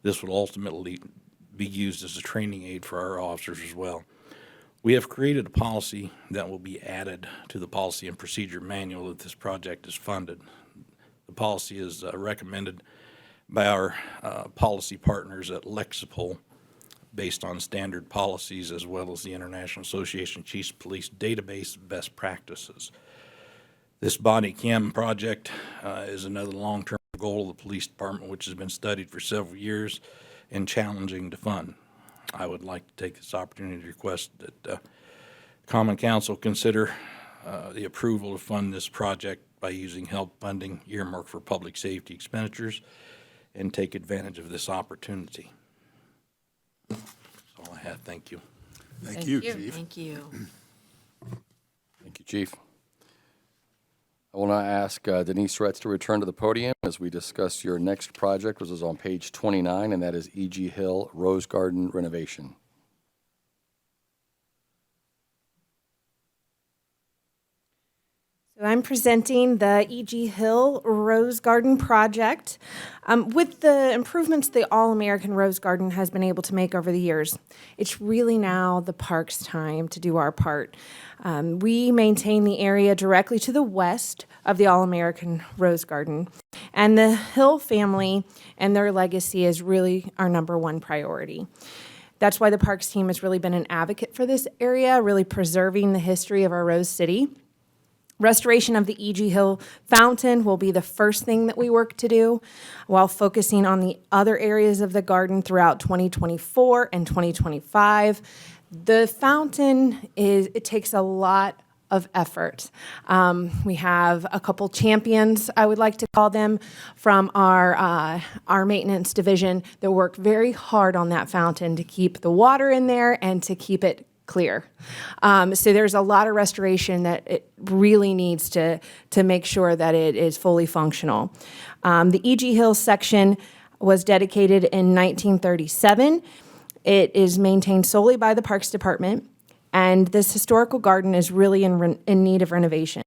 This will ultimately be used as a training aid for our officers as well. We have created a policy that will be added to the policy and procedure manual that this project is funded. The policy is recommended by our policy partners at Lexipol, based on standard policies as well as the International Association of Chiefs of Police database best practices. This body cam project is another long-term goal of the police department, which has been studied for several years and challenging to fund. I would like to take this opportunity to request that Common Council consider the approval to fund this project by using HELP funding earmarked for public safety expenditures and take advantage of this opportunity. That's all I have. Thank you. Thank you, Chief. Thank you. Thank you, Chief. I will now ask Denise Retz to return to the podium as we discuss your next project, which is on page 29, and that is E.G. Hill Rose Garden renovation. So I'm presenting the E.G. Hill Rose Garden project. With the improvements the All-American Rose Garden has been able to make over the years, it's really now the park's time to do our part. We maintain the area directly to the west of the All-American Rose Garden, and the Hill family and their legacy is really our number one priority. That's why the parks team has really been an advocate for this area, really preserving the history of our Rose City. Restoration of the E.G. Hill Fountain will be the first thing that we work to do, while focusing on the other areas of the garden throughout 2024 and 2025. The fountain it takes a lot of effort. We have a couple champions, I would like to call them, from our maintenance division that work very hard on that fountain to keep the water in there and to keep it clear. So there's a lot of restoration that it really needs to make sure that it is fully functional. The E.G. Hill section was dedicated in 1937. It is maintained solely by the Parks Department, and this historical garden is really in need of renovation.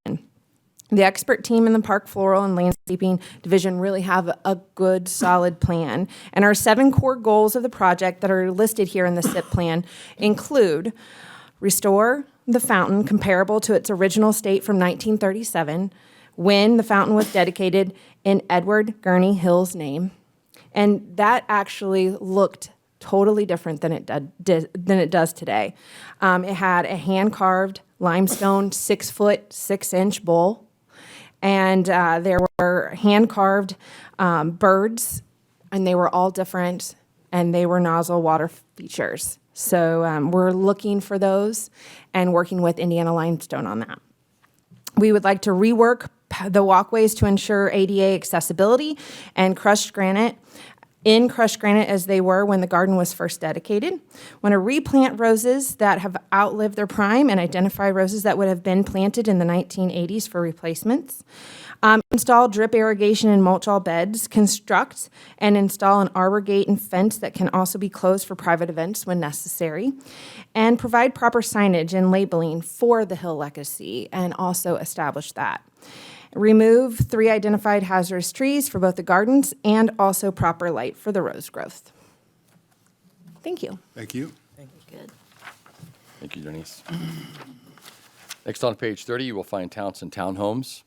The expert team in the Park Floral and Landscaping Division really have a good, solid plan. And our 7 core goals of the project that are listed here in the SIP plan include restore the fountain comparable to its original state from 1937, when the fountain was dedicated in Edward Gurney Hill's name. And that actually looked totally different than it does today. It had a hand-carved limestone 6-foot, 6-inch bowl. And there were hand-carved birds, and they were all different, and they were nozzle water features. So we're looking for those and working with Indiana Limestone on that. We would like to rework the walkways to ensure ADA accessibility and crushed granite as they were when the garden was first dedicated. Want to replant roses that have outlived their prime and identify roses that would have been planted in the 1980s for replacements. Install drip irrigation and mulch all beds. Construct and install an arbor gate and fence that can also be closed for private events when necessary. And provide proper signage and labeling for the Hill legacy and also establish that. Remove 3 identified hazardous trees for both the gardens and also proper light for the rose growth. Thank you. Thank you. Good. Thank you, Denise. Next on page 30, you will find Townsend Townhomes.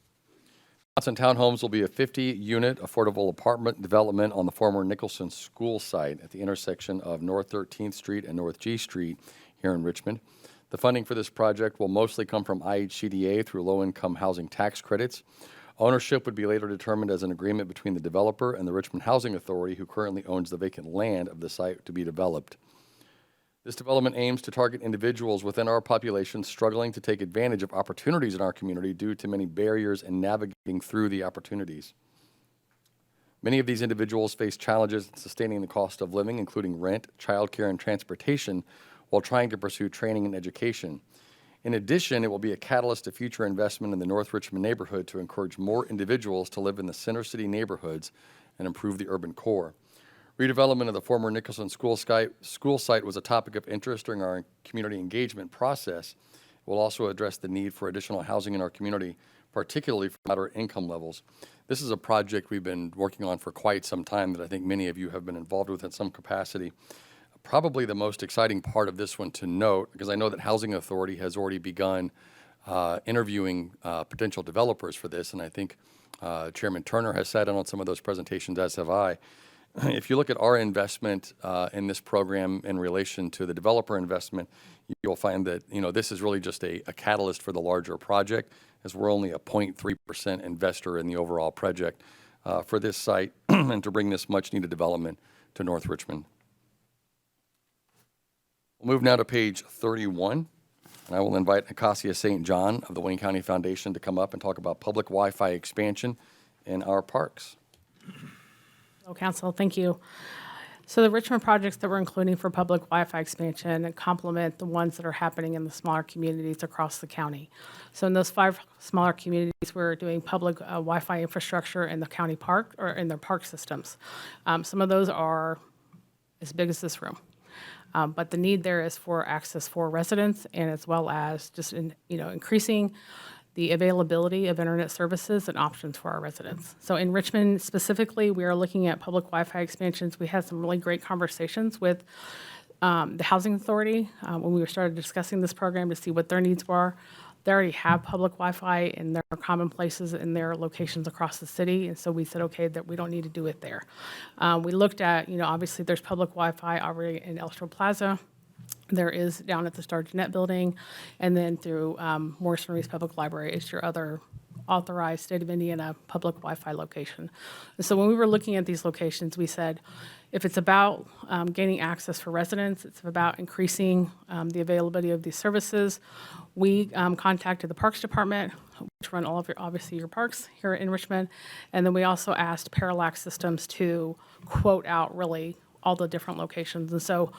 Townsend Townhomes will be a 50-unit affordable apartment development on the former Nicholson School site at the intersection of North 13th Street and North G Street here in Richmond. The funding for this project will mostly come from IHCDA through low-income housing tax credits. Ownership would be later determined as an agreement between the developer and the Richmond Housing Authority, who currently owns the vacant land of the site to be developed. This development aims to target individuals within our population struggling to take advantage of opportunities in our community due to many barriers in navigating through the opportunities. Many of these individuals face challenges in sustaining the cost of living, including rent, childcare, and transportation, while trying to pursue training and education. In addition, it will be a catalyst to future investment in the North Richmond neighborhood to encourage more individuals to live in the center city neighborhoods and improve the urban core. Redevelopment of the former Nicholson school site was a topic of interest during our community engagement process. It will also address the need for additional housing in our community, particularly for moderate income levels. This is a project we've been working on for quite some time that I think many of you have been involved with in some capacity. Probably the most exciting part of this one to note, because I know that Housing Authority has already begun interviewing potential developers for this, and I think Chairman Turner has sat in on some of those presentations, as have I. if you look at our investment in this program in relation to the developer investment, you'll find that, this is really just a catalyst for the larger project, as we're only a 0.3% investor in the overall project for this site and to bring this much-needed development to North Richmond. We'll move now to page 31, and I will invite Acacia St. John of the Wayne County Foundation to come up and talk about public Wi-Fi expansion in our parks. Hello, Council. Thank you. So the Richmond projects that we're including for public Wi-Fi expansion complement the ones that are happening in the smaller communities across the county. So in those 5 smaller communities, we're doing public Wi-Fi infrastructure in the county park or in their park systems. Some of those are as big as this room. But the need there is for access for residents and as well as just increasing the availability of internet services and options for our residents. So in Richmond specifically, we are looking at public Wi-Fi expansions. We had some really great conversations with the Housing Authority when we started discussing this program to see what their needs were. They already have public Wi-Fi in their common places in their locations across the city, and so we said, okay, that we don't need to do it there. We looked at, obviously there's public Wi-Fi already in Elstro Plaza. There is down at the Star Jeanette building, and then through Morrison Reese Public Library is your other authorized state of Indiana public Wi-Fi location. And so when we were looking at these locations, we said, if it's about gaining access for residents, it's about increasing the availability of these services. We contacted the Parks Department, which run all of obviously your parks here in Richmond, and then we also asked Parallax Systems to quote out really all the different locations. And so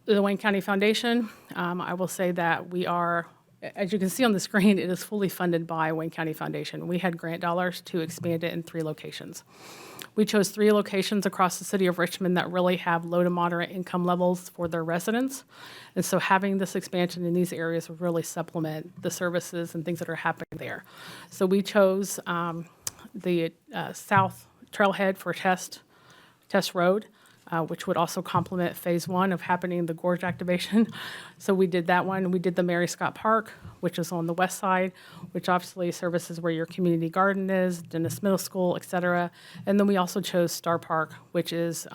the Wayne County Foundation, I will say that we are, as you can see on the screen, it is fully funded by Wayne County Foundation. We had grant dollars to expand it in 3 locations. We chose 3 locations across the city of Richmond that really have low to moderate income levels for their residents. And so having this expansion in these areas would really supplement the services and things that are happening there. So we chose the South Trailhead for Test Road, which would also complement phase 1 of happening the gorge activation. So we did that one. We did the Mary Scott Park, which is on the west side, which obviously services where your community garden is, Dennis Middle School, et cetera. And then we also chose Star Park, which is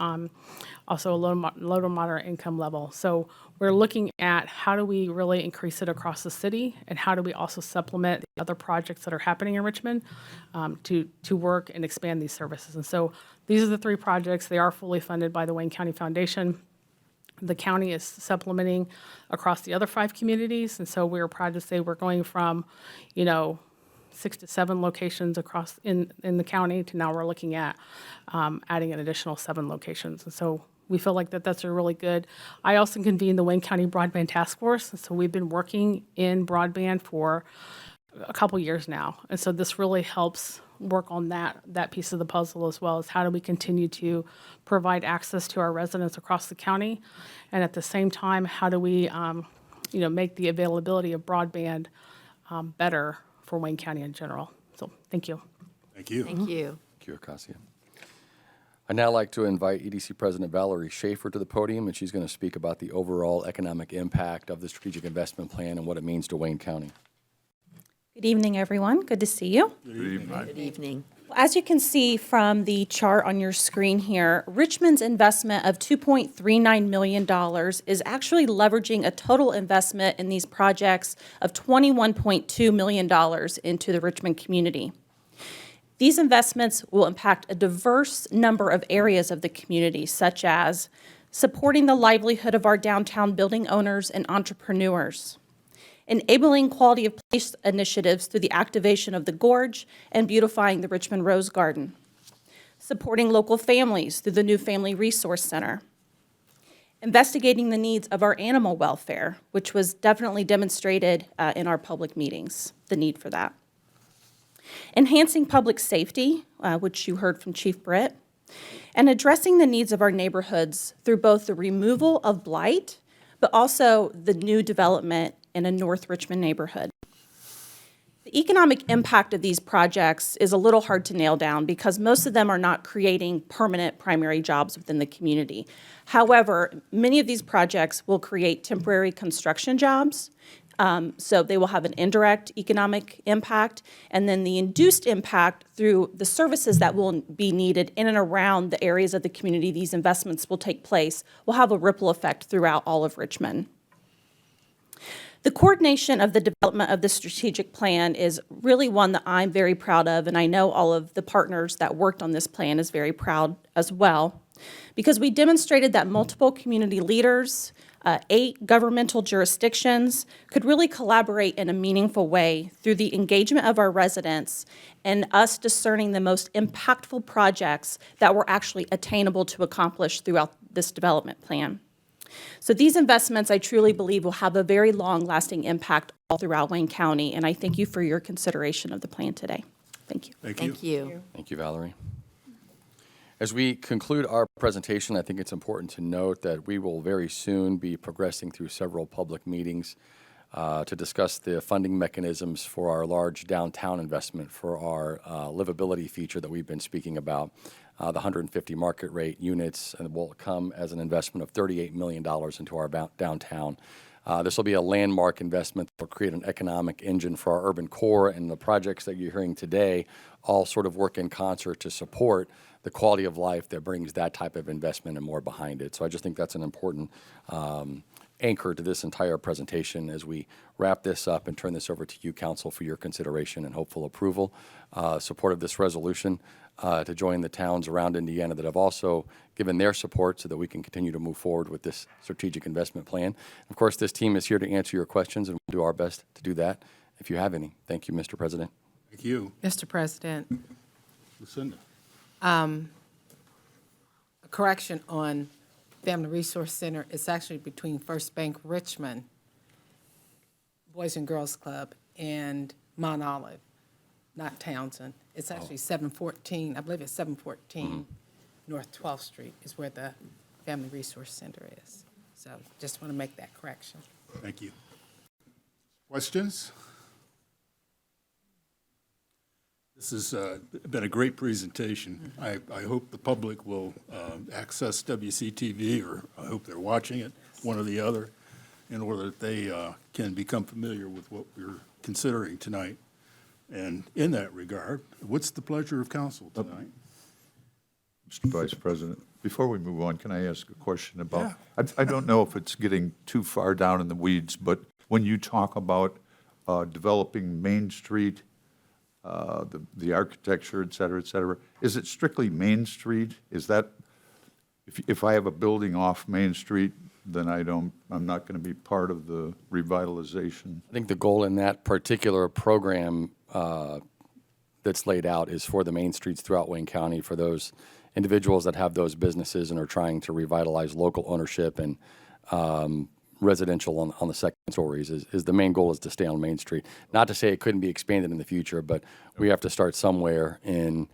also a low to moderate income level. So we're looking at how do we really increase it across the city, and how do we also supplement the other projects that are happening in Richmond to work and expand these services. And so these are the 3 projects. They are fully funded by the Wayne County Foundation. The county is supplementing across the other 5 communities, and so we're proud to say we're going from, 6 to 7 locations across in the county to now we're looking at adding an additional 7 locations. And so we feel like that's a really good. I also convened the Wayne County Broadband Task Force, and so we've been working in broadband for a couple years now. And so this really helps work on that piece of the puzzle, as well as how do we continue to provide access to our residents across the county, and at the same time, how do we make the availability of broadband better for Wayne County in general. So thank you. Thank you. Thank you. Thank you, Acacia. I'd now like to invite EDC President Valerie Schaefer to the podium, and she's going to speak about the overall economic impact of the strategic investment plan and what it means to Wayne County. Good evening, everyone. Good to see you. Good evening. As you can see from the chart on your screen here, Richmond's investment of $2.39 million is actually leveraging a total investment in these projects of $21.2 million into the Richmond community. These investments will impact a diverse number of areas of the community, such as supporting the livelihood of our downtown building owners and entrepreneurs, enabling quality of place initiatives through the activation of the gorge and beautifying the Richmond Rose Garden, supporting local families through the new Family Resource Center, investigating the needs of our animal welfare, which was definitely demonstrated in our public meetings, the need for that, enhancing public safety, which you heard from Chief Britt, and addressing the needs of our neighborhoods through both the removal of blight, but also the new development in a North Richmond neighborhood. The economic impact of these projects is a little hard to nail down because most of them are not creating permanent primary jobs within the community. However, many of these projects will create temporary construction jobs, So they will have an indirect economic impact, and then the induced impact through the services that will be needed in and around the areas of the community these investments will take place will have a ripple effect throughout all of Richmond. The coordination of the development of the strategic plan is really one that I'm very proud of, and I know all of the partners that worked on this plan is very proud as well, because we demonstrated that multiple community leaders, 8 governmental jurisdictions could really collaborate in a meaningful way through the engagement of our residents and us discerning the most impactful projects that were actually attainable to accomplish throughout this development plan. So these investments, I truly believe, will have a very long-lasting impact all throughout Wayne County, and I thank you for your consideration of the plan today. Thank you. Thank you. Thank you. Thank you, Valerie. As we conclude our presentation, I think it's important to note that we will very soon be progressing through several public meetings to discuss the funding mechanisms for our large downtown investment for our livability feature that we've been speaking about. The 150 market rate units and will come as an investment of $38 million into our downtown. This will be a landmark investment that will create an economic engine for our urban core, and the projects that you're hearing today all sort of work in concert to support the quality of life that brings that type of investment and more behind it. So I just think that's an important anchor to this entire presentation as we wrap this up and turn this over to you, Council, for your consideration and hopeful approval. Support of this resolution to join the towns around Indiana that have also given their support so that we can continue to move forward with this strategic investment plan. Of course, this team is here to answer your questions, and we'll do our best to do that if you have any. Thank you, Mr. President. Thank you. Mr. President, Lucinda. a correction on Family Resource Center. It's actually between First Bank Richmond, Boys and Girls Club, and Mount Olive, not Townsend. It's actually 714, I believe it's 714 North 12th Street is where the Family Resource Center is. So just want to make that correction. Thank you. Questions? This has been a great presentation. I hope the public will access WCTV, or I hope they're watching it, one or the other, in order that they can become familiar with what we're considering tonight. And in that regard, what's the pleasure of council tonight? Mr. Vice President, before we move on, can I ask a question about, I don't know if it's getting too far down in the weeds, but when you talk about developing Main Street, the architecture, et cetera, is it strictly Main Street? Is that, if I have a building off Main Street, then I'm not going to be part of the revitalization? I think the goal in that particular program that's laid out is for the main streets throughout Wayne County, for those individuals that have those businesses and are trying to revitalize local ownership and residential on the second stories is the main goal is to stay on Main Street. Not to say it couldn't be expanded in the future, but we have to start somewhere in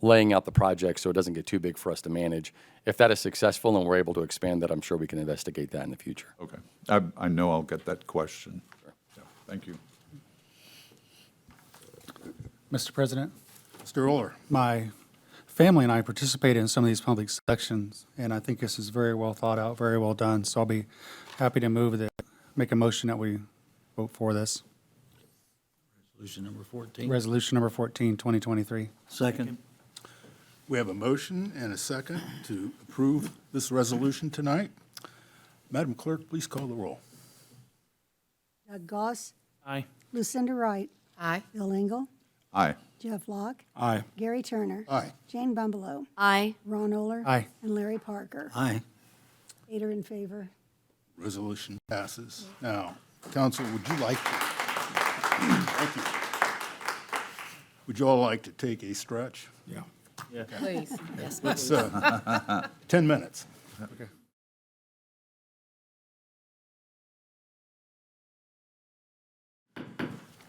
laying out the project so it doesn't get too big for us to manage. If that is successful and we're able to expand that, I'm sure we can investigate that in the future. Okay. I know I'll get that question. Sure. Yeah, thank you. Mr. President, Mr. Oler. my family and I participated in some of these public sections, and I think this is very well thought out, very well done. So I'll be happy to make a motion that we vote for this. Resolution number 14. Resolution number 14, 2023. Second. We have a motion and a second to approve this resolution tonight. Madam Clerk, please call the roll. Doug Goss, Aye. Lucinda Wright, Aye. Bill Engel, Aye. Jeff Locke, Aye. Gary Turner, Aye. Jane Bumblelow, Aye. Ron Oler, Aye. and Larry Parker. Aye. 8 are in favor. Resolution passes. Now, council, would you like to? Thank you. Would you all like to take a stretch? Yeah. Please. Yes, Let's, 10 minutes. Okay.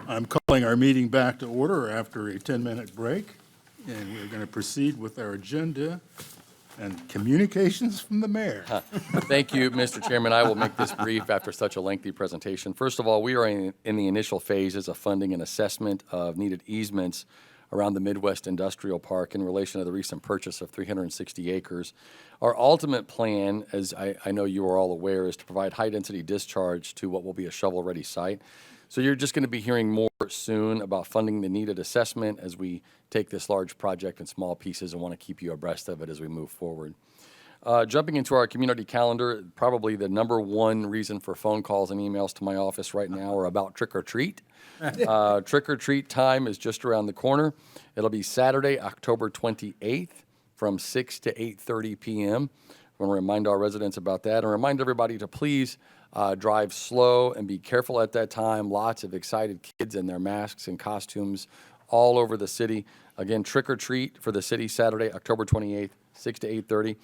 I'm calling our meeting back to order after a 10-minute break, and we're going to proceed with our agenda and communications from the mayor. Thank you, Mr. Chairman. I will make this brief after such a lengthy presentation. First of all, we are in the initial phases of funding and assessment of needed easements around the Midwest Industrial Park in relation to the recent purchase of 360 acres. Our ultimate plan, as I know you are all aware, is to provide high-density discharge to what will be a shovel-ready site. So you're just going to be hearing more soon about funding the needed assessment as we take this large project in small pieces and want to keep you abreast of it as we move forward. Jumping into our community calendar, probably the number one reason for phone calls and emails to my office right now are about trick or treat. Trick or treat time is just around the corner. It'll be Saturday, October 28th from 6 to 8:30 p.m. I want to remind our residents about that and remind everybody to please drive slow and be careful at that time. Lots of excited kids in their masks and costumes all over the city. Again, trick or treat for the city Saturday, October 28th, 6 to 8:30.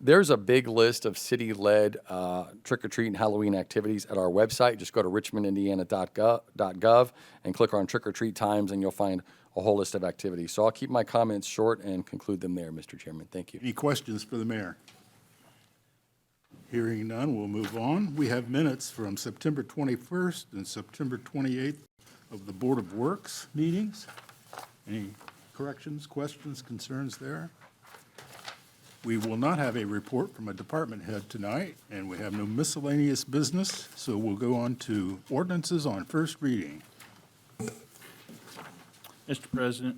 There's a big list of city-led trick-or-treat and Halloween activities at our website. Just go to richmondindiana.gov and click on trick-or-treat times, and you'll find a whole list of activities. So I'll keep my comments short and conclude them there, Mr. Chairman. Thank you. Any questions for the mayor? Hearing none, we'll move on. We have minutes from September 21st and September 28th of the Board of Works meetings. Any corrections, questions, concerns there? We will not have a report from a department head tonight, and we have no miscellaneous business, so we'll go on to ordinances on first reading. Mr. President,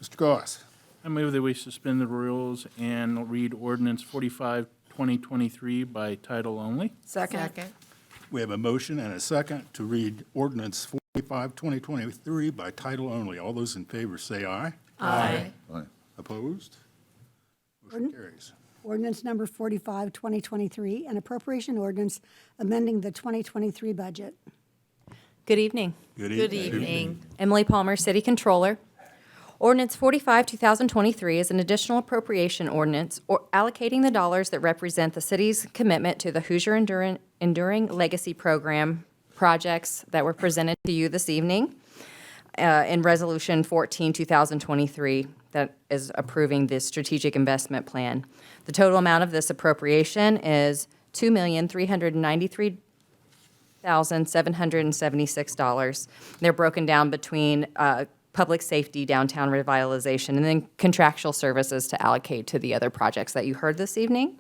Mr. Goss. I move that we suspend the rules and read ordinance 45, 2023 by title only. Second. We have a motion and a second to read ordinance 45, 2023 by title only. All those in favor say aye. Aye. Aye. Opposed? Motion carries. Ordinance number 45, 2023, an appropriation ordinance amending the 2023 budget. Good evening. Good Good evening. evening. Emily Palmer, City Controller. Ordinance 45, 2023 is an additional appropriation ordinance or allocating the dollars that represent the city's commitment to the Hoosier Enduring Legacy Program projects that were presented to you this evening in Resolution 14, 2023, that is approving this strategic investment plan. The total amount of this appropriation is $2,393,776. They're broken down between public safety, downtown revitalization, and then contractual services to allocate to the other projects that you heard this evening.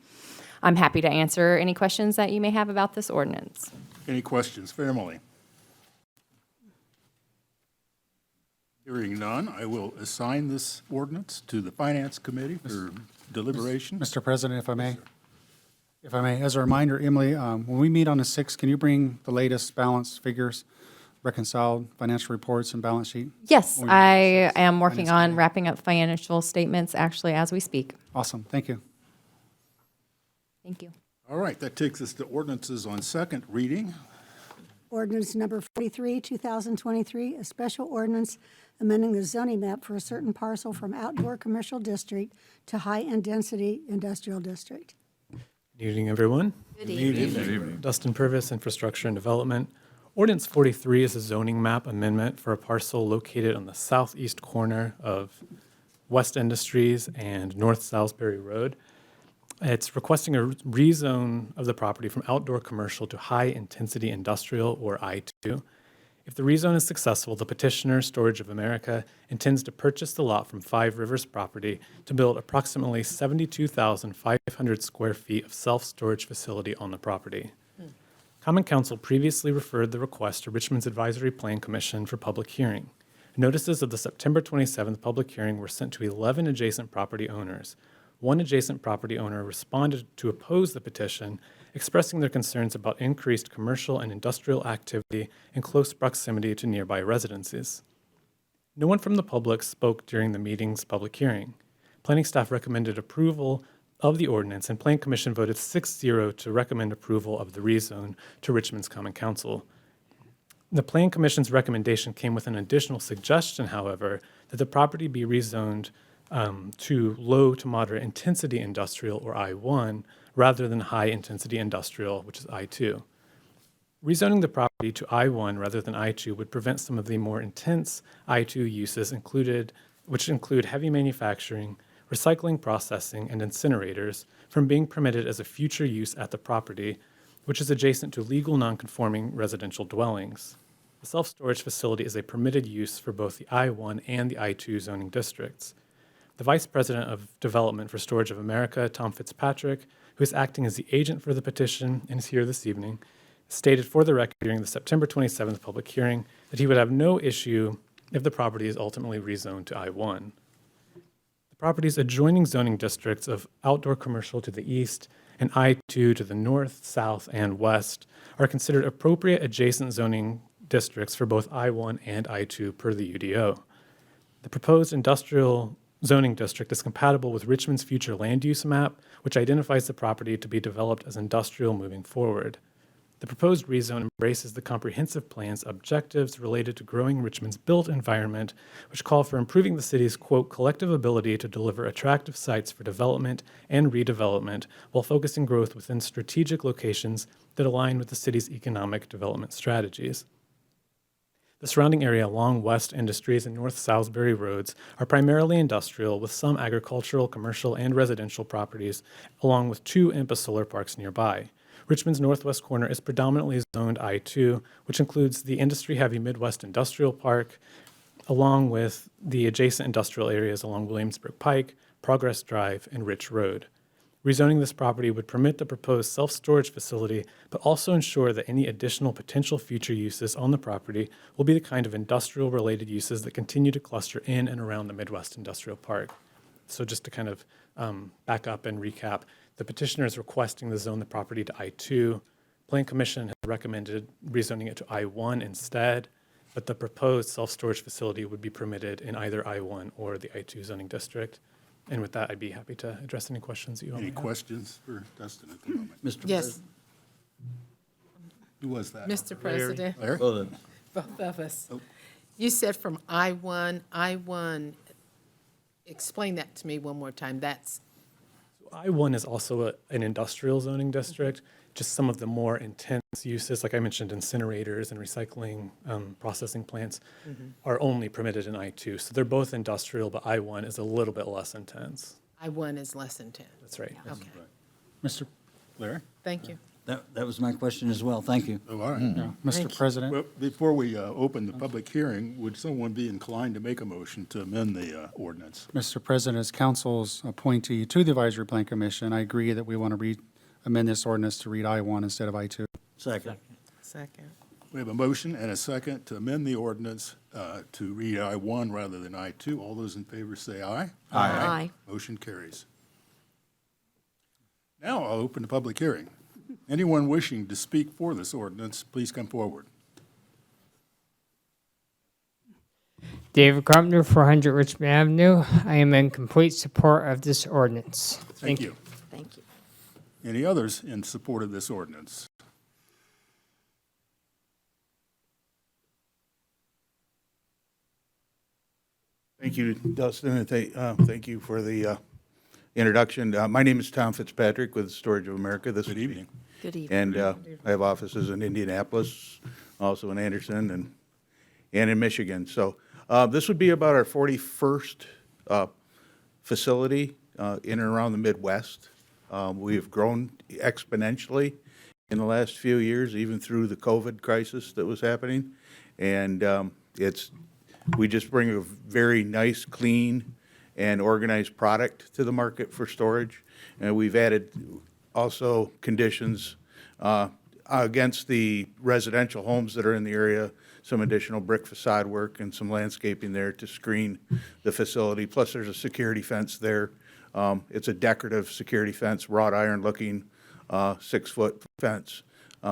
I'm happy to answer any questions that you may have about this ordinance. Any questions for Emily? Hearing none, I will assign this ordinance to the Finance Committee for deliberation. Mr. President, if I may. If I may, as a reminder, Emily, when we meet on the 6th, can you bring the latest balance figures, reconciled financial reports and balance sheet? Yes, When we- I am working Finance on Committee. wrapping up financial statements actually as we speak. Awesome, thank you. Thank you. All right, that takes us to ordinances on second reading. Ordinance number 43, 2023, a special ordinance amending the zoning map for a certain parcel from outdoor commercial district to high-end density industrial district. Good evening, everyone. Good evening. Good evening. Dustin Purvis, Infrastructure and Development. Ordinance 43 is a zoning map amendment for a parcel located on the southeast corner of West Industries and North Salisbury Road. It's requesting a rezone of the property from outdoor commercial to high-intensity industrial, or I2. If the rezone is successful, the petitioner, Storage of America, intends to purchase the lot from Five Rivers Property to build approximately 72,500 square feet of self-storage facility on the property. Common Council previously referred the request to Richmond's Advisory Plan Commission for public hearing. Notices of the September 27th public hearing were sent to 11 adjacent property owners. One adjacent property owner responded to oppose the petition, expressing their concerns about increased commercial and industrial activity in close proximity to nearby residences. No one from the public spoke during the meeting's public hearing. Planning staff recommended approval of the ordinance, and Plan Commission voted 6-0 to recommend approval of the rezone to Richmond's Common Council. The Plan Commission's recommendation came with an additional suggestion, however, that the property be rezoned to low to moderate intensity industrial, or I1, rather than high intensity industrial, which is I2. Rezoning the property to I1 rather than I2 would prevent some of the more intense I2 uses which include heavy manufacturing, recycling, processing, and incinerators from being permitted as a future use at the property, which is adjacent to legal nonconforming residential dwellings. The self-storage facility is a permitted use for both the I-1 and the I-2 zoning districts. The Vice President of Development for Storage of America, Tom Fitzpatrick, who is acting as the agent for the petition and is here this evening, stated for the record during the September 27th public hearing that he would have no issue if the property is ultimately rezoned to I-1. The property's adjoining zoning districts of outdoor commercial to the east and I-2 to the north, south, and west are considered appropriate adjacent zoning districts for both I-1 and I-2 per the UDO. The proposed industrial zoning district is compatible with Richmond's future land use map, which identifies the property to be developed as industrial moving forward. The proposed rezone embraces the comprehensive plan's objectives related to growing Richmond's built environment, which call for improving the city's, quote, collective ability to deliver attractive sites for development and redevelopment while focusing growth within strategic locations that align with the city's economic development strategies. The surrounding area along West Industries and North Salisbury roads are primarily industrial, with some agricultural, commercial, and residential properties, along with 2 IMPA solar parks nearby. Richmond's northwest corner is predominantly zoned I-2, which includes the industry-heavy Midwest Industrial Park, along with the adjacent industrial areas along Williamsburg Pike, Progress Drive, and Rich Road. Rezoning this property would permit the proposed self-storage facility, but also ensure that any additional potential future uses on the property will be the kind of industrial-related uses that continue to cluster in and around the Midwest Industrial Park. So just to kind of back up and recap, the petitioner is requesting to zone the property to I-2. Plan Commission has recommended rezoning it to I-1 instead, but the proposed self-storage facility would be permitted in either I-1 or the I-2 zoning district. And with that, I'd be happy to address any questions that you all may Any have. questions for Dustin at the moment? Mr. Yes, Who was that? Mr. President, Larry? both of us. You said from I-1, explain that to me one more time. That's, I-1 is also an industrial zoning district. Just some of the more intense uses, like I mentioned, incinerators and recycling processing plants are only permitted in I-2. So they're both industrial, but I-1 is a little bit less intense. I-1 is less than 10. That's right. Okay, Mr. Larry? thank you. That was my question as well. Thank you. Oh, all right. Yeah, Mr. President, Well, before we open the public hearing, would someone be inclined to make a motion to amend the ordinance? Mr. President, as council's appointee to the Advisory Plan Commission, I agree that we want to amend this ordinance to read I-1 instead of I-2. Second. Second. We have a motion and a second to amend the ordinance to read I-1 rather than I-2. All those in favor say aye. Aye. Motion carries. Now I'll open the public hearing. Anyone wishing to speak for this ordinance, please come forward. David Carpenter, 400 Richmond Avenue. I am in complete support of this ordinance. Thank you. Thank you. Any others in support of this ordinance? Thank you, Dustin, and thank you for the introduction. My name is Tom Fitzpatrick with Storage of America. Good evening. Good evening. And I have offices in Indianapolis, also in Anderson, and in Michigan. So this would be about our 41st facility in and around the Midwest. We've grown exponentially in the last few years, even through the COVID crisis that was happening. And we just bring a very nice, clean, and organized product to the market for storage. And we've added also conditions against the residential homes that are in the area, some additional brick facade work and some landscaping there to screen the facility. Plus, there's a security fence there. It's a decorative security fence, wrought iron looking 6-foot fence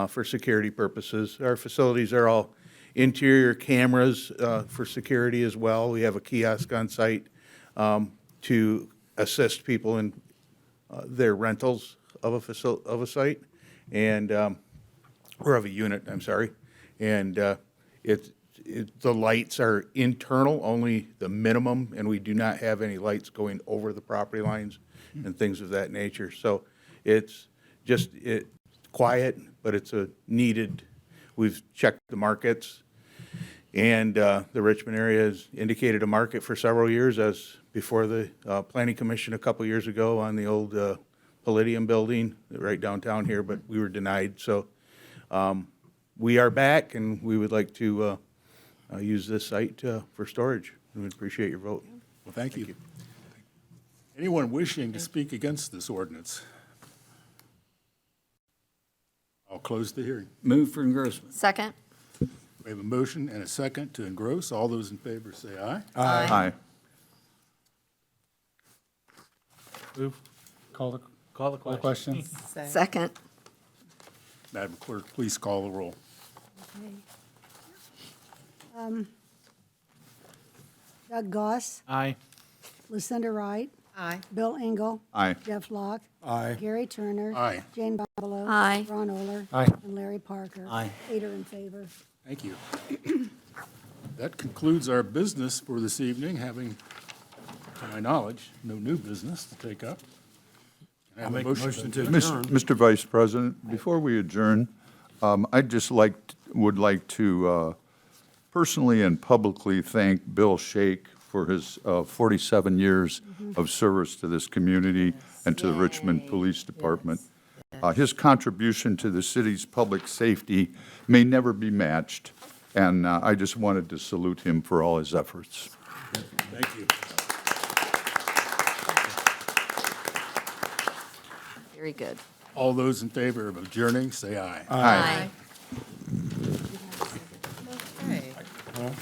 for security purposes. Our facilities are all interior cameras for security as well. We have a kiosk on site to assist people in their rentals of a site, and or of a unit. I'm sorry, and the lights are internal, only the minimum, and we do not have any lights going over the property lines and things of that nature. So it's just quiet, but it's a needed. We've checked the markets, and the Richmond area has indicated a market for several years, as before the Planning Commission a couple years ago on the old Palladium building right downtown here, but we were denied. So we are back, and we would like to use this site for storage. We would appreciate your vote. Well, thank you. Anyone wishing to speak against this ordinance? I'll close the hearing. Move for engrossment. Second. We have a motion and a second to engross. All those in favor say aye. Aye. Move. Call the Call the question. Second. Madam Clerk, please call the roll. Doug Goss, Aye. Lucinda Wright, Aye. Bill Engel, Aye. Jeff Locke, Aye. Gary Turner. Aye. Jane Barbalo. Aye. Ron Oler. Aye. And Larry Parker. Aye. 8 are in favor. Thank you. That concludes our business for this evening, having, to my knowledge, no new business to take up. Can I have a motion to adjourn? Mr. Vice President, before we adjourn, I'd just would like to personally and publicly thank Bill Shake for his 47 years of service to this community and to the Richmond Police Department. His contribution to the city's public safety may never be matched, and I just wanted to salute him for all his efforts. Thank you. Very good. All those in favor of adjourning, say aye. Aye. Okay.